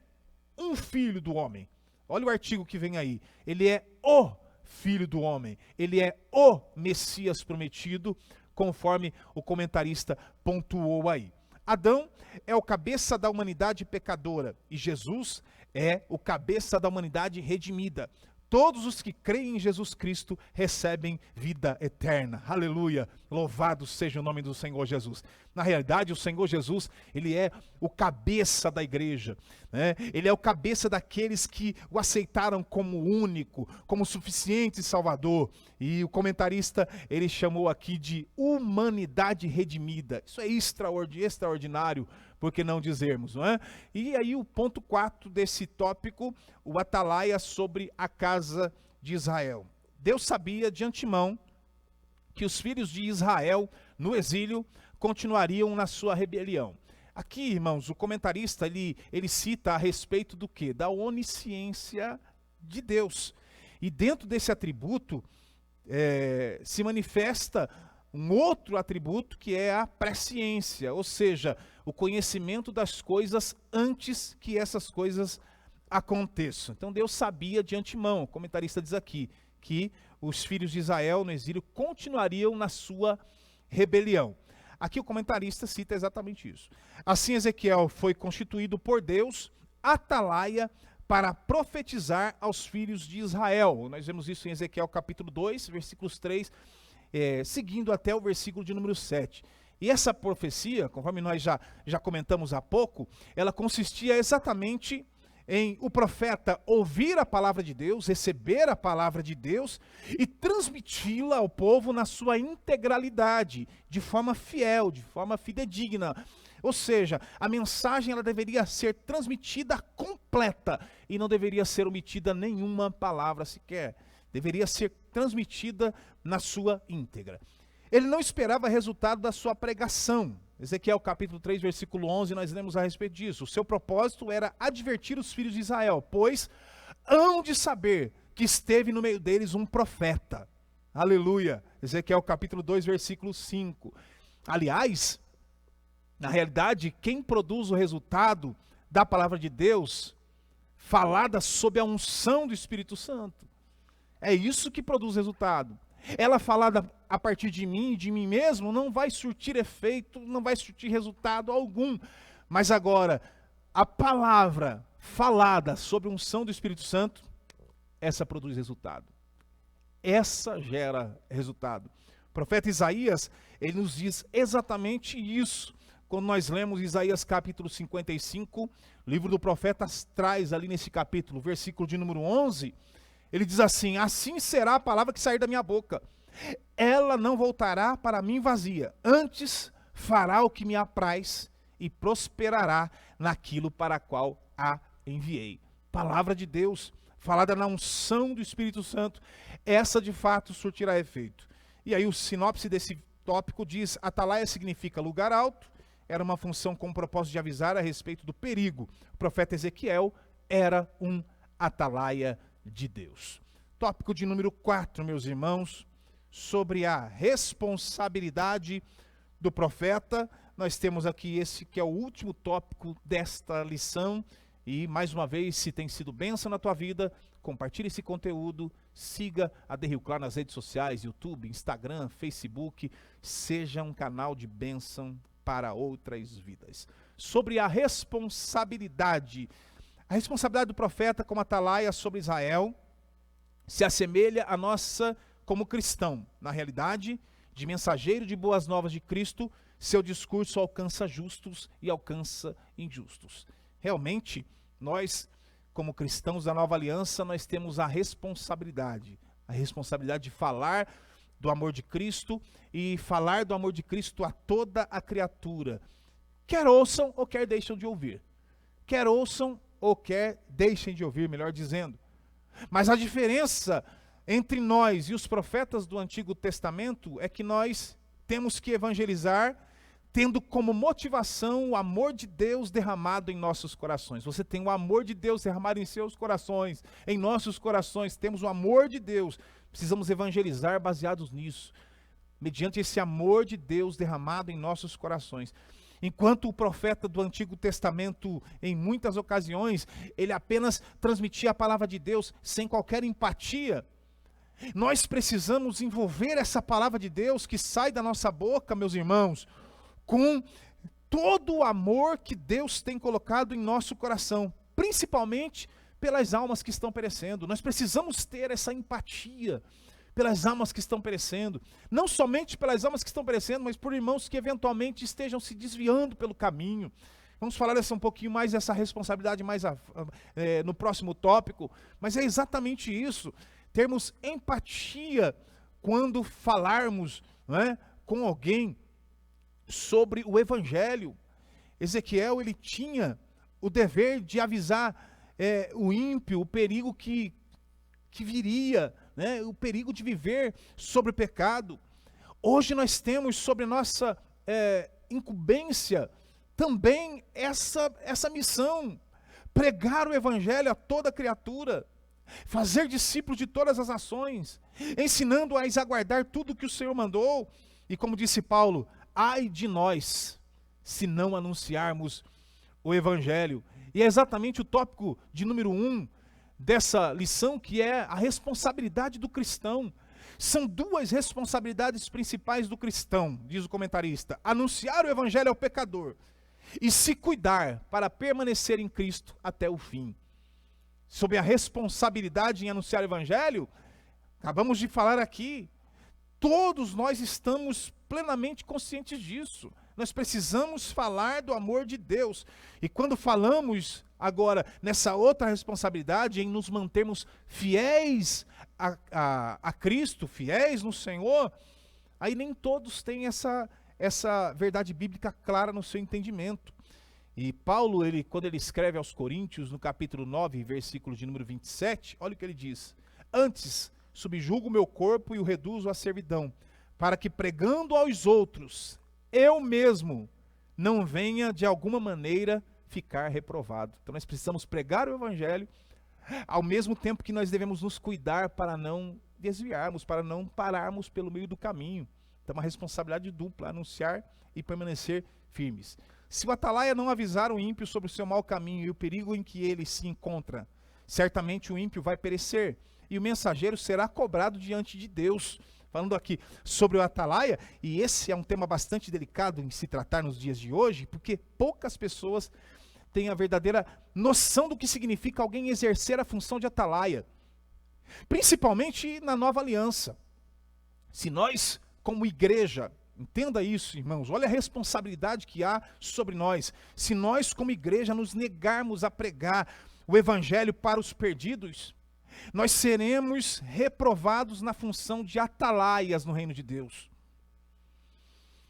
um filho do homem. Olha o artigo que vem aí. Ele é o Filho do homem. Ele é o Messias prometido, conforme o comentarista pontuou aí. Adão é o cabeça da humanidade pecadora e Jesus é o cabeça da humanidade redimida. Todos os que creem em Jesus Cristo recebem vida eterna. Aleluia! Louvado seja o nome do Senhor Jesus. Na realidade, o Senhor Jesus, ele é o cabeça da igreja, né? Ele é o cabeça daqueles que o aceitaram como único, como suficiente Salvador. E o comentarista, ele chamou aqui de humanidade redimida. Isso é extraordinário, por que não dizermos, não é? E aí o ponto 4 desse tópico, o Atalaia sobre a casa de Israel. Deus sabia de antemão que os filhos de Israel no exílio continuariam na sua rebelião. Aqui, irmãos, o comentarista ele cita a respeito do quê? Da onisciência de Deus. E dentro desse atributo se manifesta um outro atributo que é a presciência, ou seja, o conhecimento das coisas antes que essas coisas aconteçam. Então Deus sabia de antemão, o comentarista diz aqui, que os filhos de Israel no exílio continuariam na sua rebelião. Aqui o comentarista cita exatamente isso. Assim Ezequiel foi constituído por Deus atalaia para profetizar aos filhos de Israel. Nós vemos isso em Ezequiel capítulo 2, versículos 3, seguindo até o versículo de número 7. E essa profecia, conforme nós já comentamos há pouco, ela consistia exatamente em o profeta ouvir a palavra de Deus, receber a palavra de Deus e transmiti-la ao povo na sua integralidade, de forma fiel, de forma fidedigna. Ou seja, a mensagem ela deveria ser transmitida completa e não deveria ser omitida nenhuma palavra sequer. Deveria ser transmitida na sua íntegra. Ele não esperava resultado da sua pregação. Ezequiel capítulo 3, versículo 11, nós lemos a respeito disso. O seu propósito era advertir os filhos de Israel, pois hão de saber que esteve no meio deles um profeta. Aleluia. Ezequiel capítulo 2, versículo 5. Aliás, na realidade, quem produz o resultado da palavra de Deus, falada sob a unção do Espírito Santo. É isso que produz resultado. Ela falada a partir de mim mesmo, não vai surtir efeito, não vai surtir resultado algum. Mas agora, a palavra falada sob a unção do Espírito Santo, essa produz resultado. Essa gera resultado. O profeta Isaías, ele nos diz exatamente isso. Quando nós lemos Isaías capítulo 55, o livro do profeta traz ali nesse capítulo, versículo de número 11, ele diz assim: assim será a palavra que sair da minha boca. Ela não voltará para mim vazia, antes fará o que me apraz e prosperará naquilo para qual a enviei. Palavra de Deus, falada na unção do Espírito Santo, essa de fato surtirá efeito. E aí o sinopse desse tópico diz: atalaia significa lugar alto, era uma função com o propósito de avisar a respeito do perigo. O profeta Ezequiel era um atalaia de Deus. Tópico de número 4, meus irmãos, sobre a responsabilidade do profeta. Nós temos aqui esse que é o último tópico desta lição. E mais uma vez, se tem sido bênção na tua vida, compartilhe esse conteúdo, siga a The Rio Claro nas redes sociais, YouTube, Instagram, Facebook, seja um canal de bênção para outras vidas. Sobre a responsabilidade do profeta como atalaia sobre Israel se assemelha à nossa como cristão. Na realidade, de mensageiro de boas novas de Cristo, seu discurso alcança justos e alcança injustos. Realmente, nós, como cristãos da nova aliança, nós temos a responsabilidade de falar do amor de Cristo e falar do amor de Cristo a toda a criatura. Quer ouçam ou quer deixem de ouvir. Quer ouçam ou quer deixem de ouvir, melhor dizendo. Mas a diferença entre nós e os profetas do Antigo Testamento é que nós temos que evangelizar tendo como motivação o amor de Deus derramado em nossos corações. Você tem o amor de Deus derramado em seus corações, em nossos corações, temos o amor de Deus. Precisamos evangelizar baseados nisso, mediante esse amor de Deus derramado em nossos corações. Enquanto o profeta do Antigo Testamento, em muitas ocasiões, ele apenas transmitia a palavra de Deus sem qualquer empatia, nós precisamos envolver essa palavra de Deus que sai da nossa boca, meus irmãos, com todo o amor que Deus tem colocado em nosso coração, principalmente pelas almas que estão perecendo. Nós precisamos ter essa empatia pelas almas que estão perecendo, não somente pelas almas que estão perecendo, mas por irmãos que eventualmente estejam se desviando pelo caminho. Vamos falar um pouquinho mais dessa responsabilidade no próximo tópico, mas é exatamente isso, termos empatia quando falarmos, né, com alguém sobre o Evangelho. Ezequiel, ele tinha o dever de avisar o ímpio, o perigo que viria, né, o perigo de viver sobre o pecado. Hoje nós temos sobre nossa incumbência também essa missão, pregar o Evangelho a toda criatura, fazer discípulos de todas as nações, ensinando-as a guardar tudo que o Senhor mandou. E como disse Paulo, ai de nós, se não anunciarmos o Evangelho. E é exatamente o tópico de número 1 dessa lição, que é a responsabilidade do cristão. São duas responsabilidades principais do cristão, diz o comentarista: anunciar o Evangelho ao pecador e se cuidar para permanecer em Cristo até o fim. Sobre a responsabilidade em anunciar o Evangelho, acabamos de falar aqui, todos nós estamos plenamente conscientes disso. Nós precisamos falar do amor de Deus. E quando falamos agora nessa outra responsabilidade, em nos mantermos fiéis a Cristo, fiéis no Senhor, aí nem todos têm essa verdade bíblica clara no seu entendimento. E Paulo, quando ele escreve aos Coríntios, no capítulo 9, versículo de número 27, olha o que ele diz: antes, subjugo o meu corpo e o reduzo à servidão, para que pregando aos outros, eu mesmo não venha de alguma maneira ficar reprovado. Então nós precisamos pregar o evangelho, ao mesmo tempo que nós devemos nos cuidar para não desviarmos, para não pararmos pelo meio do caminho. Então uma responsabilidade dupla, anunciar e permanecer firmes. Se o atalaia não avisar o ímpio sobre o seu mau caminho e o perigo em que ele se encontra, certamente o ímpio vai perecer, e o mensageiro será cobrado diante de Deus. Falando aqui sobre o atalaia, e esse é um tema bastante delicado em se tratar nos dias de hoje, porque poucas pessoas têm a verdadeira noção do que significa alguém exercer a função de atalaia, principalmente na nova aliança. Se nós, como igreja, entenda isso, irmãos, olha a responsabilidade que há sobre nós. Se nós, como igreja, nos negarmos a pregar o evangelho para os perdidos, nós seremos reprovados na função de atalaias no reino de Deus.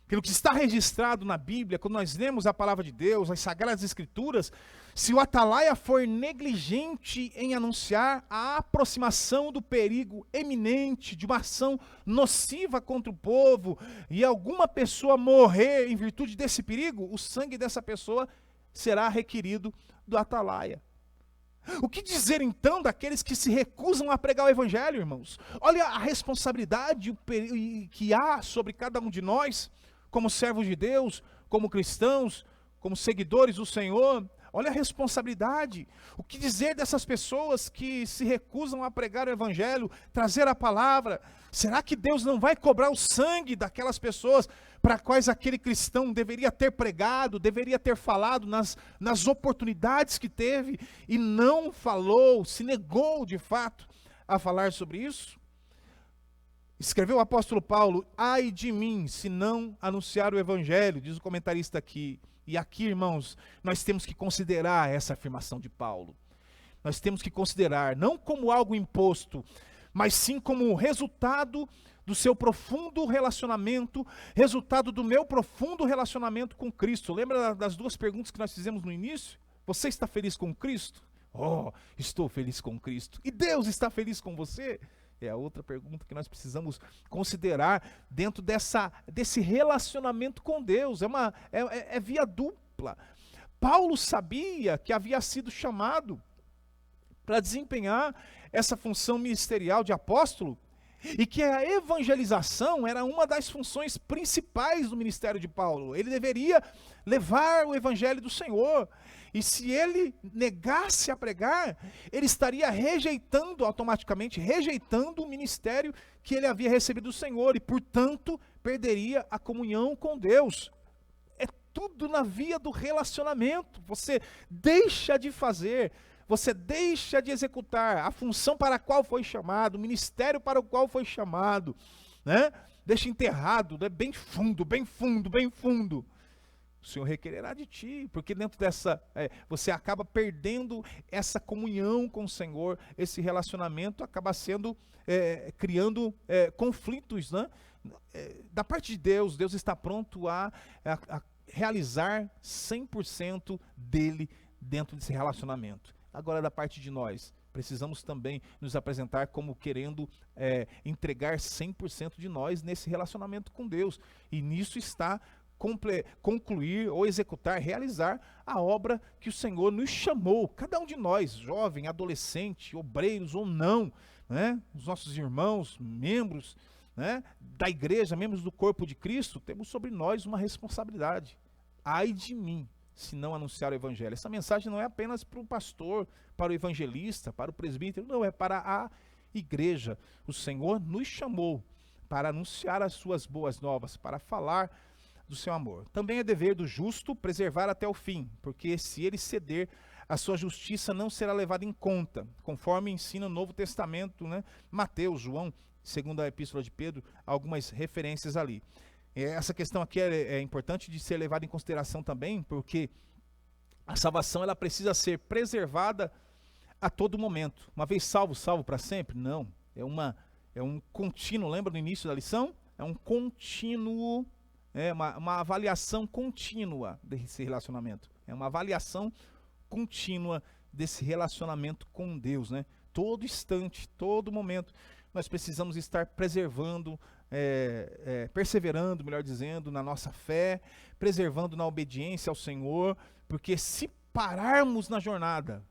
Pelo que está registrado na Bíblia, quando nós lemos a palavra de Deus, as Sagradas Escrituras, se o atalaia for negligente em anunciar a aproximação do perigo eminente, de uma ação nociva contra o povo, e alguma pessoa morrer em virtude desse perigo, o sangue dessa pessoa será requerido do atalaia. O que dizer então daqueles que se recusam a pregar o evangelho, irmãos? Olha a responsabilidade que há sobre cada um de nós, como servos de Deus, como cristãos, como seguidores do Senhor. Olha a responsabilidade. O que dizer dessas pessoas que se recusam a pregar o evangelho, trazer a palavra? Será que Deus não vai cobrar o sangue daquelas pessoas para quais aquele cristão deveria ter pregado, deveria ter falado nas oportunidades que teve e não falou, se negou de fato a falar sobre isso? Escreveu o apóstolo Paulo: ai de mim se não anunciar o evangelho, diz o comentarista aqui. E aqui, irmãos, nós temos que considerar essa afirmação de Paulo. Nós temos que considerar, não como algo imposto, mas sim como resultado do seu profundo relacionamento, resultado do meu profundo relacionamento com Cristo. Lembra das duas perguntas que nós fizemos no início? Você está feliz com Cristo? Oh, estou feliz com Cristo. E Deus está feliz com você? É a outra pergunta que nós precisamos considerar dentro desse relacionamento com Deus. É via dupla. Paulo sabia que havia sido chamado para desempenhar essa função ministerial de apóstolo e que a evangelização era uma das funções principais do ministério de Paulo. Ele deveria levar o evangelho do Senhor. E se ele negasse a pregar, ele estaria automaticamente rejeitando o ministério que ele havia recebido do Senhor e, portanto, perderia a comunhão com Deus. É tudo na via do relacionamento. Você deixa de fazer, você deixa de executar a função para a qual foi chamado, o ministério para o qual foi chamado, né? Deixa enterrado, né? Bem fundo, bem fundo, bem fundo. O Senhor requererá de ti, porque dentro dessa, você acaba perdendo essa comunhão com o Senhor, esse relacionamento acaba sendo, criando conflitos, né? Da parte de Deus, Deus está pronto a realizar 100% dele dentro desse relacionamento. Agora, da parte de nós, precisamos também nos apresentar como querendo entregar 100% de nós nesse relacionamento com Deus, e nisso está concluir ou executar, realizar a obra que o Senhor nos chamou, cada um de nós, jovem, adolescente, obreiros ou não, né? Os nossos irmãos, membros, né, da igreja, membros do corpo de Cristo, temos sobre nós uma responsabilidade. Ai de mim se não anunciar o evangelho. Essa mensagem não é apenas para o pastor, para o evangelista, para o presbítero, não, é para a igreja. O Senhor nos chamou para anunciar as suas boas novas, para falar do seu amor. Também é dever do justo preservar até o fim, porque se ele ceder, a sua justiça não será levada em conta, conforme ensina o Novo Testamento, né? Mateus, João, segundo a Epístola de Pedro, algumas referências ali. Essa questão aqui é importante de ser levada em consideração também, porque a salvação ela precisa ser preservada a todo momento. Uma vez salvo, salvo para sempre? Não. É um contínuo, lembra no início da lição? É um contínuo, uma avaliação contínua desse relacionamento. É uma avaliação contínua desse relacionamento com Deus, né? Todo instante, todo momento, nós precisamos estar preservando, perseverando, melhor dizendo, na nossa fé, preservando na obediência ao Senhor, porque se pararmos na jornada,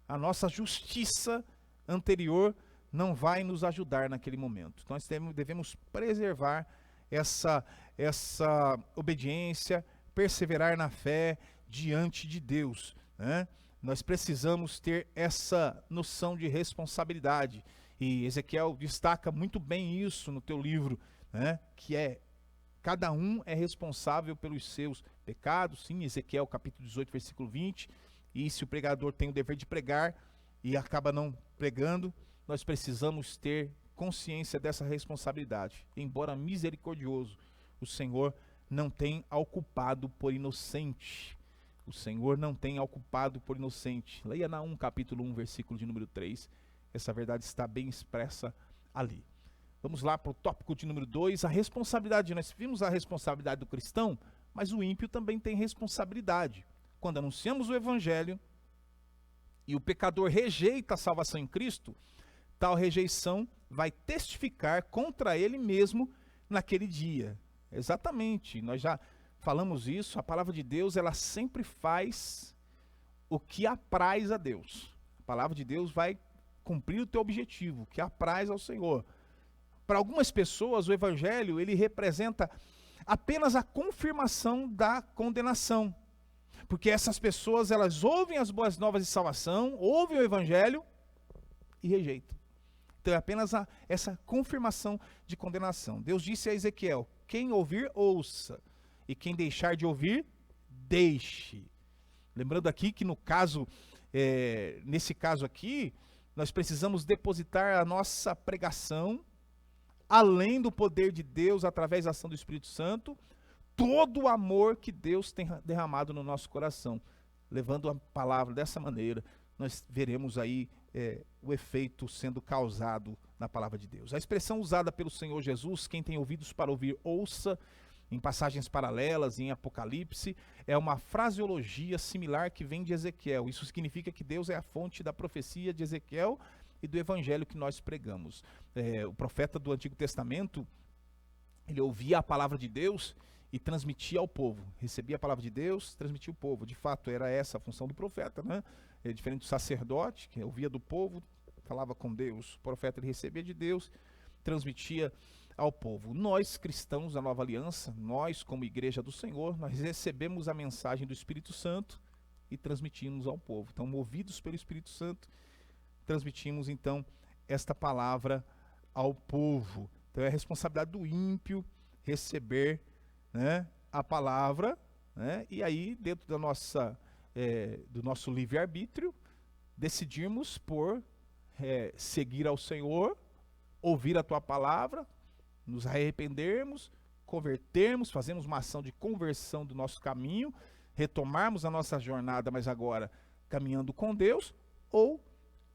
a nossa justiça anterior não vai nos ajudar naquele momento. Nós devemos preservar essa obediência, perseverar na fé diante de Deus, né? Nós precisamos ter essa noção de responsabilidade. E Ezequiel destaca muito bem isso no teu livro, né? Que cada um é responsável pelos seus pecados. Sim, Ezequiel capítulo 18, versículo 20. E se o pregador tem o dever de pregar e acaba não pregando, nós precisamos ter consciência dessa responsabilidade. Embora misericordioso, o Senhor não tem ao culpado por inocente. O Senhor não tem ao culpado por inocente. Leia Naum capítulo 1, versículo de número 3. Essa verdade está bem expressa ali. Vamos lá para o tópico de número 2, a responsabilidade. Nós vimos a responsabilidade do cristão, mas o ímpio também tem responsabilidade. Quando anunciamos o evangelho e o pecador rejeita a salvação em Cristo, tal rejeição vai testificar contra ele mesmo naquele dia. Exatamente, nós já falamos isso, a palavra de Deus, ela sempre faz o que apraz a Deus. A palavra de Deus vai cumprir o teu objetivo, que apraz ao Senhor. Para algumas pessoas, o evangelho, ele representa apenas a confirmação da condenação. Porque essas pessoas, elas ouvem as boas novas de salvação, ouvem o evangelho e rejeitam. Então é apenas essa confirmação de condenação. Deus disse a Ezequiel, quem ouvir, ouça. E quem deixar de ouvir, deixe. Lembrando aqui que no caso, nesse caso aqui, nós precisamos depositar a nossa pregação, além do poder de Deus, através da ação do Espírito Santo, todo o amor que Deus tem derramado no nosso coração. Levando a palavra dessa maneira, nós veremos aí o efeito sendo causado na palavra de Deus. A expressão usada pelo Senhor Jesus, quem tem ouvidos para ouvir, ouça, em passagens paralelas, em Apocalipse, é uma fraseologia similar que vem de Ezequiel. Isso significa que Deus é a fonte da profecia de Ezequiel e do evangelho que nós pregamos. O profeta do Antigo Testamento, ele ouvia a palavra de Deus e transmitia ao povo. Recebia a palavra de Deus, transmitia ao povo. De fato, era essa a função do profeta, né? Diferente do sacerdote, que ouvia do povo, falava com Deus. O profeta, ele recebia de Deus, transmitia ao povo. Nós, cristãos da Nova Aliança, nós como igreja do Senhor, nós recebemos a mensagem do Espírito Santo e transmitimos ao povo. Então, movidos pelo Espírito Santo, transmitimos então esta palavra ao povo. Então é a responsabilidade do ímpio receber, né, a palavra, né, e aí dentro da do nosso livre-arbítrio, decidirmos por seguir ao Senhor, ouvir a tua palavra, nos arrependermos, convertermos, fazermos uma ação de conversão do nosso caminho, retomarmos a nossa jornada, mas agora caminhando com Deus, ou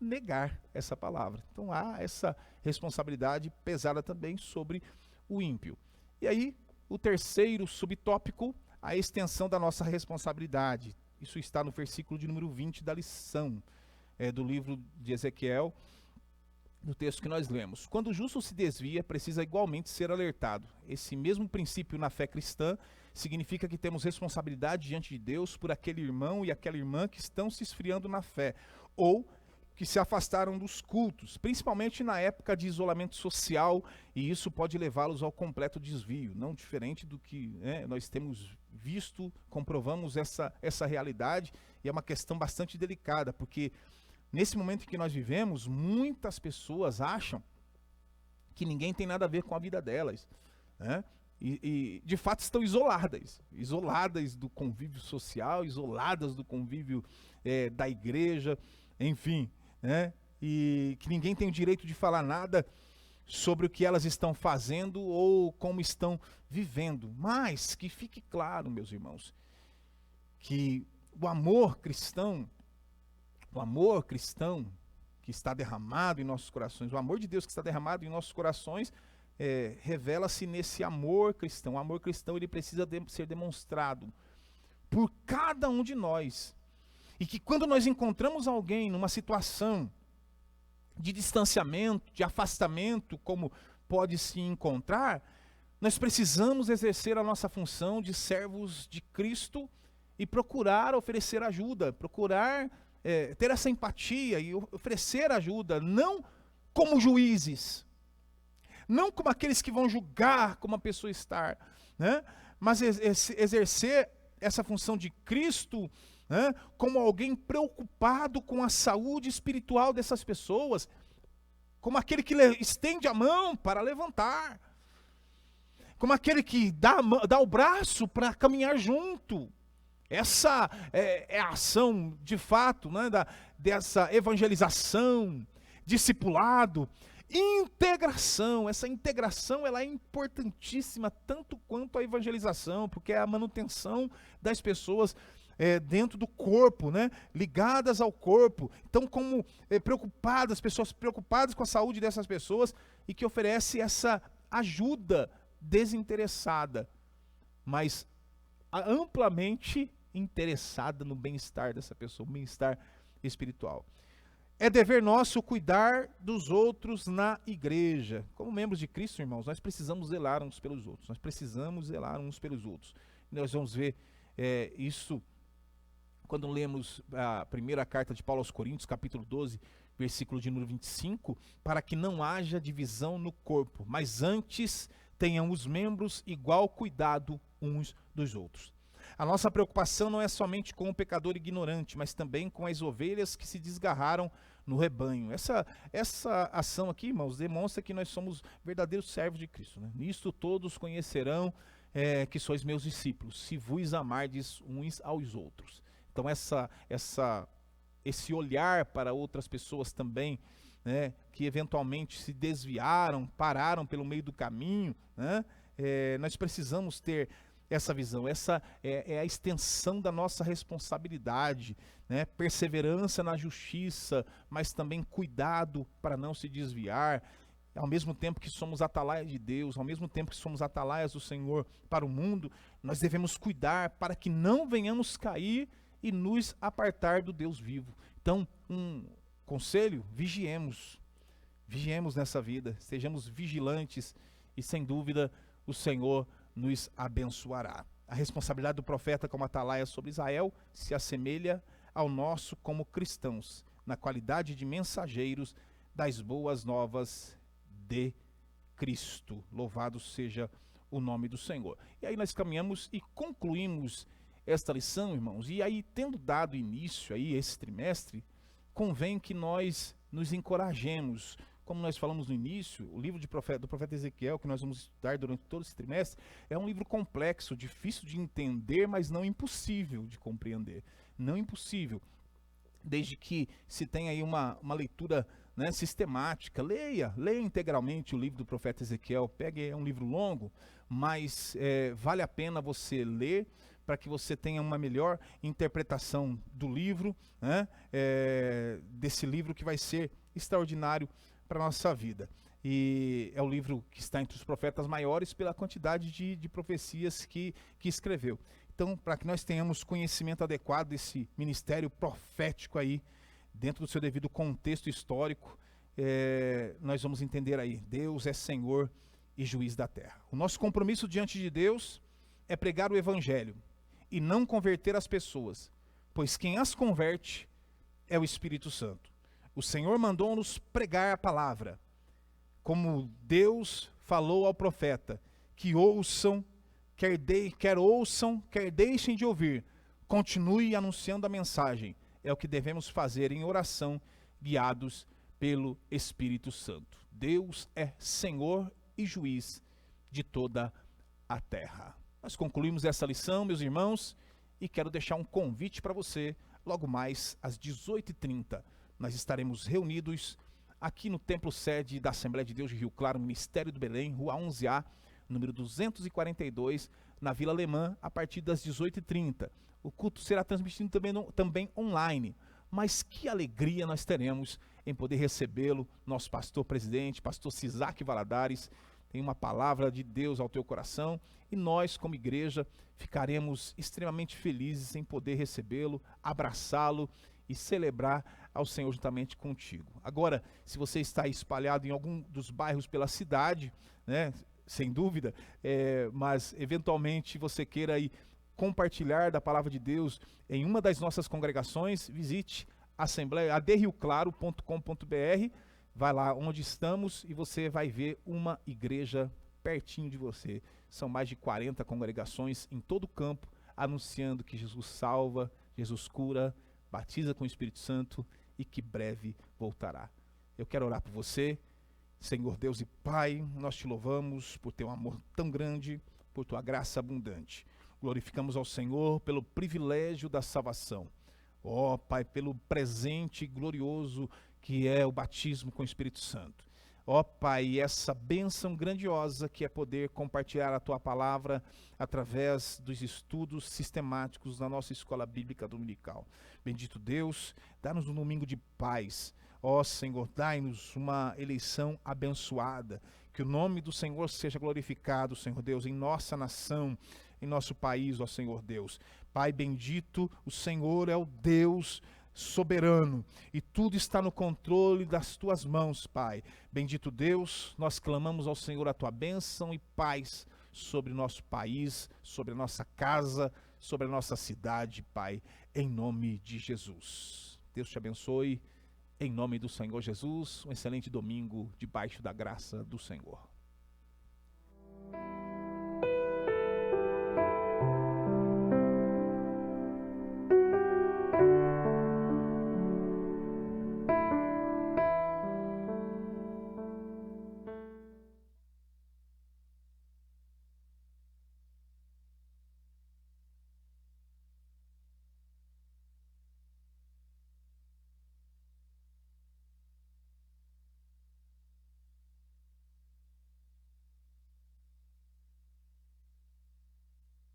negar essa palavra. Então há essa responsabilidade pesada também sobre o ímpio. E aí, o terceiro subtópico, a extensão da nossa responsabilidade. Isso está no versículo de número 20 da lição do livro de Ezequiel, no texto que nós lemos. Quando o justo se desvia, precisa igualmente ser alertado. Esse mesmo princípio na fé cristã significa que temos responsabilidade diante de Deus por aquele irmão e aquela irmã que estão se esfriando na fé, ou que se afastaram dos cultos, principalmente na época de isolamento social, e isso pode levá-los ao completo desvio, não diferente do que nós temos visto, comprovamos essa realidade, e é uma questão bastante delicada, porque nesse momento em que nós vivemos, muitas pessoas acham que ninguém tem nada a ver com a vida delas, né? E de fato estão isoladas do convívio social, isoladas do convívio da igreja, enfim, né? E que ninguém tem o direito de falar nada. sobre o que elas estão fazendo ou como estão vivendo. Mas que fique claro, meus irmãos, que o amor cristão que está derramado em nossos corações, o amor de Deus que está derramado em nossos corações, revela-se nesse amor cristão. O amor cristão, ele precisa ser demonstrado por cada um de nós. E que quando nós encontramos alguém numa situação de distanciamento, de afastamento, como pode se encontrar, nós precisamos exercer a nossa função de servos de Cristo e procurar oferecer ajuda, procurar ter essa empatia e oferecer ajuda, não como juízes, não como aqueles que vão julgar como a pessoa está, né? Mas exercer essa função de Cristo, né, como alguém preocupado com a saúde espiritual dessas pessoas, como aquele que estende a mão para levantar, como aquele que dá o braço para caminhar junto. Essa é a ação, de fato, né, dessa evangelização, discipulado, integração. Essa integração, ela é importantíssima tanto quanto a evangelização, porque é a manutenção das pessoas dentro do corpo, né, ligadas ao corpo. Então, como pessoas preocupadas com a saúde dessas pessoas e que oferece essa ajuda desinteressada, mas amplamente interessada no bem-estar dessa pessoa, bem-estar espiritual. É dever nosso cuidar dos outros na igreja. Como membros de Cristo, irmãos, nós precisamos zelar uns pelos outros. Nós precisamos zelar uns pelos outros. Nós vamos ver isso quando lemos a primeira carta de Paulo aos Coríntios, capítulo 12, versículo de número 25, para que não haja divisão no corpo, mas antes tenham os membros igual cuidado uns dos outros. A nossa preocupação não é somente com o pecador ignorante, mas também com as ovelhas que se desgarraram no rebanho. Essa ação aqui, irmãos, demonstra que nós somos verdadeiros servos de Cristo, né? Nisto todos conhecerão que sois meus discípulos, se vos amardes uns aos outros. Então esse olhar para outras pessoas também, né, que eventualmente se desviaram, pararam pelo meio do caminho, né, nós precisamos ter essa visão. Essa é a extensão da nossa responsabilidade, né? Perseverança na justiça, mas também cuidado para não se desviar. Ao mesmo tempo que somos atalaias de Deus, ao mesmo tempo que somos atalaias do Senhor para o mundo, nós devemos cuidar para que não venhamos cair e nos apartar do Deus vivo. Então, um conselho: vigiemos nessa vida, sejamos vigilantes e, sem dúvida, o Senhor nos abençoará. A responsabilidade do profeta como atalaia sobre Israel se assemelha ao nosso como cristãos, na qualidade de mensageiros das boas novas de Cristo. Louvado seja o nome do Senhor. E aí nós caminhamos e concluímos esta lição, irmãos. E aí, tendo dado início aí esse trimestre, convém que nós nos encorajemos. Como nós falamos no início, o livro do profeta Ezequiel, que nós vamos estudar durante todo esse trimestre, é um livro complexo, difícil de entender, mas não impossível de compreender. Não impossível, desde que se tenha aí uma leitura, né, sistemática. Leia integralmente o livro do profeta Ezequiel. É um livro longo, mas vale a pena você ler, para que você tenha uma melhor interpretação do livro, né, desse livro que vai ser extraordinário para a nossa vida. E é o livro que está entre os profetas maiores pela quantidade de profecias que escreveu. Então, para que nós tenhamos conhecimento adequado desse ministério profético aí, dentro do seu devido contexto histórico, nós vamos entender aí: Deus é Senhor e juiz da terra. O nosso compromisso diante de Deus é pregar o evangelho e não converter as pessoas, pois quem as converte é o Espírito Santo. O Senhor mandou-nos pregar a palavra, como Deus falou ao profeta, que ouçam, quer ouçam, quer deixem de ouvir, continue anunciando a mensagem. É o que devemos fazer em oração, guiados pelo Espírito Santo. Deus é Senhor e juiz de toda a terra. Nós concluímos essa lição, meus irmãos, e quero deixar um convite para você. Logo mais às 18h30, nós estaremos reunidos aqui no templo sede da Assembleia de Deus de Rio Claro, Ministério do Belém, Rua 11A, número 242, na Vila Alemã, a partir das 18h30. O culto será transmitido também online, mas que alegria nós teremos em poder recebê-lo, nosso pastor presidente, pastor Cisaque Valadares. Tem uma palavra de Deus ao teu coração e nós, como igreja, ficaremos extremamente felizes em poder recebê-lo, abraçá-lo e celebrar ao Senhor juntamente contigo. Agora, se você está espalhado em algum dos bairros pela cidade, né, sem dúvida, mas eventualmente você queira aí compartilhar da palavra de Deus em uma das nossas congregações, visite adrioclaro.com.br, vai lá onde estamos e você vai ver uma igreja pertinho de você. São mais de 40 congregações em todo o campo, anunciando que Jesus salva, Jesus cura, batiza com o Espírito Santo e que breve voltará. Eu quero orar por você. Senhor Deus e Pai, nós te louvamos por teu amor tão grande, por tua graça abundante. Glorificamos ao Senhor pelo privilégio da salvação. Ó Pai, pelo presente glorioso que é o batismo com o Espírito Santo. Ó Pai, essa bênção grandiosa que é poder compartilhar a Tua palavra através dos estudos sistemáticos na nossa escola bíblica dominical. Bendito Deus, dá-nos um domingo de paz. Ó Senhor, dai-nos uma eleição abençoada. Que o nome do Senhor seja glorificado, Senhor Deus, em nossa nação, em nosso país, ó Senhor Deus. Pai bendito, o Senhor é o Deus soberano e tudo está no controle das tuas mãos, Pai. Bendito Deus, nós clamamos ao Senhor a tua bênção e paz sobre o nosso país, sobre a nossa casa, sobre a nossa cidade, Pai, em nome de Jesus. Deus te abençoe, em nome do Senhor Jesus, um excelente domingo debaixo da graça do Senhor.